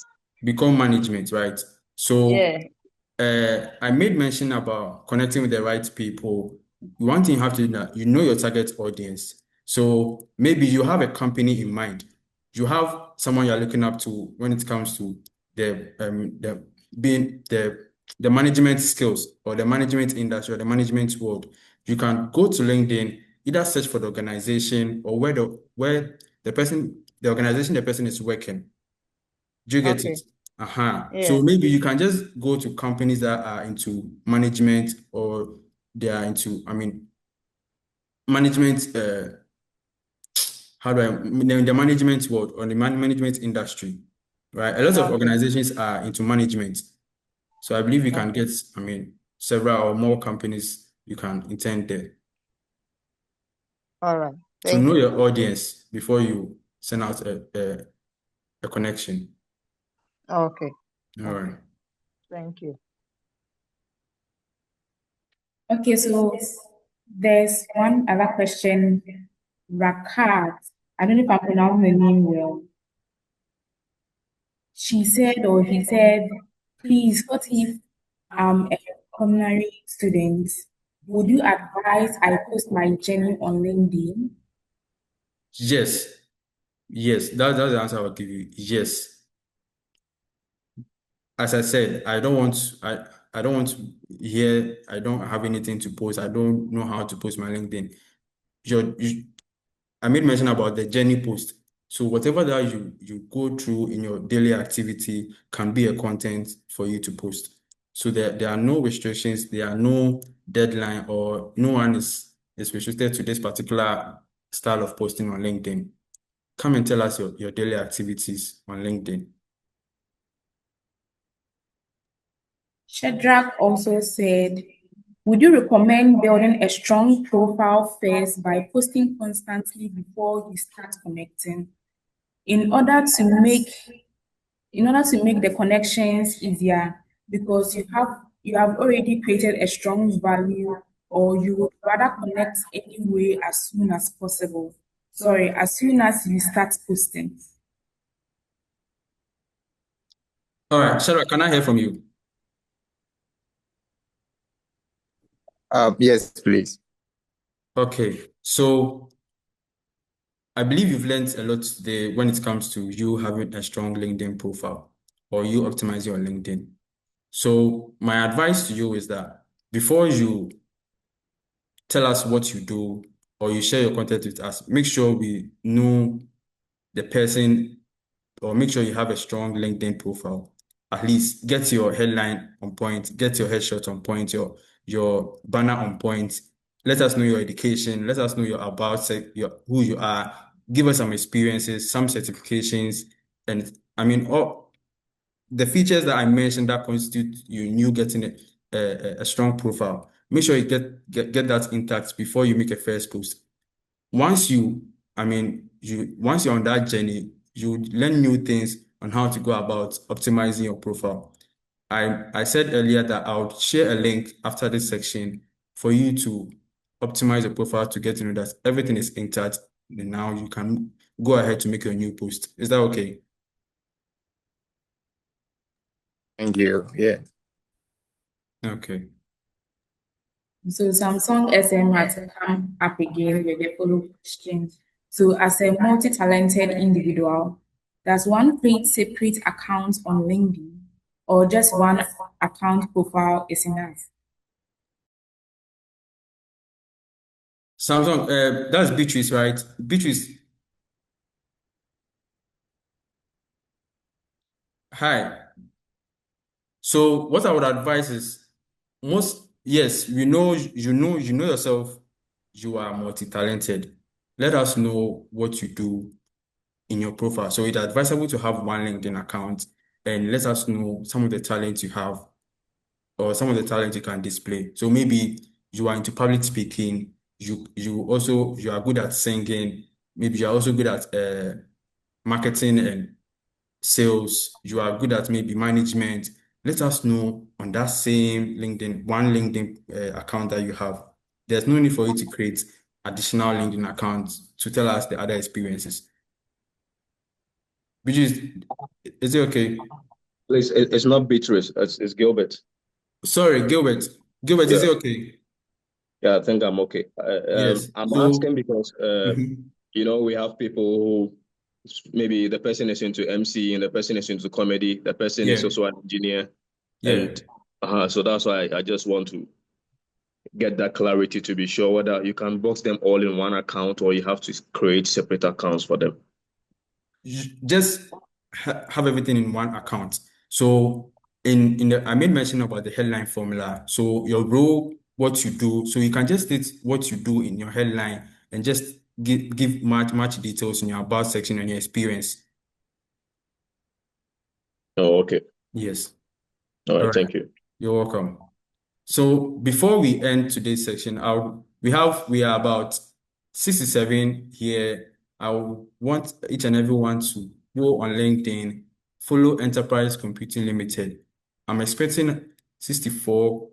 become management, right? So Yeah. I made mention about connecting with the right people. One thing you have to do that you know your target audience. So maybe you have a company in mind. You have someone you're looking up to when it comes to the being the management skills or the management industry or the management world. You can go to LinkedIn, either search for the organization or where the organization the person is working. Do you get it? Okay. So Yeah. maybe you can just go to companies that are into management or they are into, management, how do I, the management world or the management industry, right? A lot of Okay. organizations are into management. So I believe you can Okay. get, several or more companies you can intend there. All right. So Thank know you. your audience before you send out a connection. Okay. All Okay. right. Thank you. Okay, so there's one other question. Rakat, I don't know if I'm pronouncing the name well. She said or he said, please, what if I'm a culinary student? Would you advise I post my journey on LinkedIn? Yes. Yes, that's the answer I will give you. Yes. As I said, I don't want to hear I don't have anything to post. I don't know how to post my LinkedIn. I made mention about the journey post. So whatever that you go through in your daily activity can be a content for you to post. So there are no restrictions, there are no deadline, or no one is restricted to this particular style of posting on LinkedIn. Come and tell us your daily activities on LinkedIn. Shadrach also said, would you recommend building a strong profile first by posting constantly before you start connecting in order to make the connections easier because you have already created a strong value or you would rather connect anyway as soon as possible. Sorry, as soon as you start posting. All right, Sarah, can I hear from you? Yes, please. Okay, so I believe you've learned a lot today when it comes to you having a strong LinkedIn profile or you optimizing your LinkedIn. So my advice to you is that before you tell us what you do or you share your content with us, make sure we know the person, or make sure you have a strong LinkedIn profile. At least get your headline on point, get your headshot on point, your banner on point. Let us know your education. Let us know your about, your who you are. Give us some experiences, some certifications, and I mean all the features that I mentioned that constitute you new getting a strong profile. Make sure you get that intact before you make a first post. Once you, I mean, once you're on that journey, you learn new things on how to go about optimizing your profile. I said earlier that I'll share a link after this section for you to optimize your profile to get to know that everything is intact. And now you can go ahead to make your new post. Is that okay? Thank you. Yeah. Okay. So Samsung SM had come up again with the following question. So as a multi-talented individual, does one create separate accounts on LinkedIn or just one account profile is enough? Samsung, that's Beatrice, right? Beatrice, hi. So what I would advise is yes, you know yourself, you are multi-talented. Let us know what you do in your profile. So it's advisable to have one LinkedIn account and let us know some of the talents you have or some of the talents you can display. So maybe you are into public speaking, you are good at singing, maybe you are also good at marketing and sales, you are good at maybe management. Let us know on that same one LinkedIn account that you have. There's no need for you to create additional LinkedIn accounts to tell us the other experiences. Which is it okay? Please, it's not Beatrice. It's Gilbert. Sorry, Gilbert. Gilbert, is Yeah. it okay? Yeah, I think I'm okay. Yes. I'm So, asking because mhm, we have people who maybe the person is into MC and the person is into comedy, the person is yeah, also an engineer, yeah. and so that's why I just want to get that clarity to be sure whether you can box them all in one account or you have to create separate accounts for them. Just have everything in one account. So in the I made mention about the headline formula. So your role, what you do. So you can just state what you do in your headline and just give much details in your about section and your experience. Oh, okay. Yes. All All right. right. Thank you. You're welcome. So before we end today's section, we are about 67 here. I want each and everyone to go on LinkedIn, follow Enterprise Computing Limited. I'm expecting 64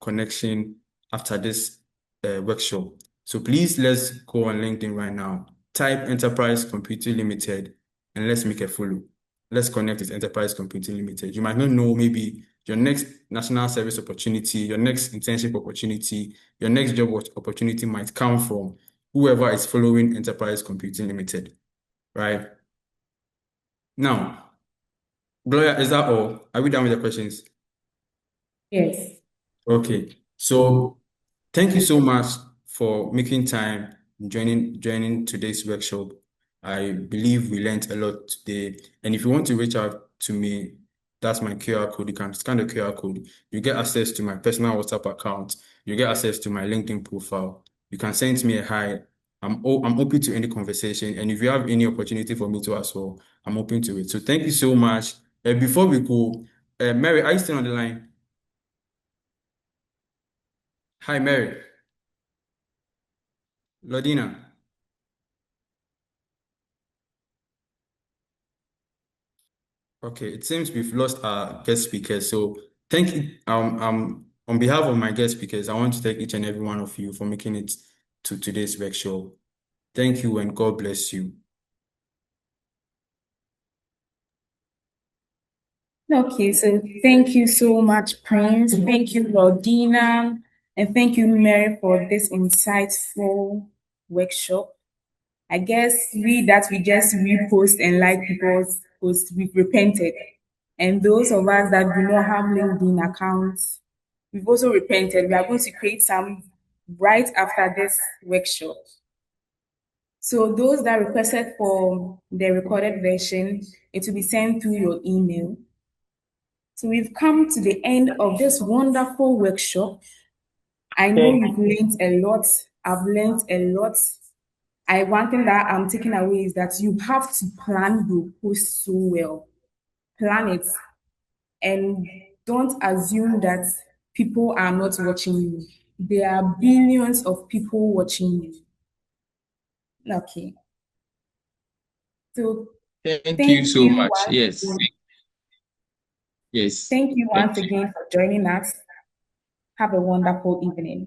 connection after this workshop. So please let's go on LinkedIn right now. Type Enterprise Computing Limited and let's make a follow. Let's connect with Enterprise Computing Limited. You might not know maybe your next national service opportunity, your next internship opportunity, your next job opportunity might come from whoever is following Enterprise Computing Limited, right? Now, Gloria, is that all? Are we done with the questions? Yes. Okay. So thank you so much for making time and joining today's workshop. I believe we learned a lot today. And if you want to reach out to me, that's my QR code. You can scan the QR code. You get access to my personal WhatsApp account. You get access to my LinkedIn profile. You can send me a hi. I'm open to any conversation. And if you have any opportunity for me to as well, I'm open to it. So thank you so much. Before we go, Mary, are you still on the line? Hi, Mary. Laudina. Okay, it seems we've lost our guest speaker. So thank you. On behalf of my guest speakers, I want to thank each and every one of you for making it to today's workshop. Thank you and God bless you. Okay, so thank you so much, Prince. Thank you, Laudina, and thank you, Mary, for this insightful workshop. I guess we just repost and like people's posts, we've repented And those of us that do not have LinkedIn accounts, we've also repented. We are going to create some right after this workshop. So those that requested for the recorded version, it will be sent through your email. So we've come to the end of this wonderful workshop. I know you've learned a lot. I've learned a lot. One thing that I'm taking away is that you have to plan your post so well. Plan it. And don't assume that people are not watching you. There are billions of people watching you. Okay. So Thank you so much. once Yes. again. Yes. Thank you Thank once you. again for joining us. Have a wonderful evening.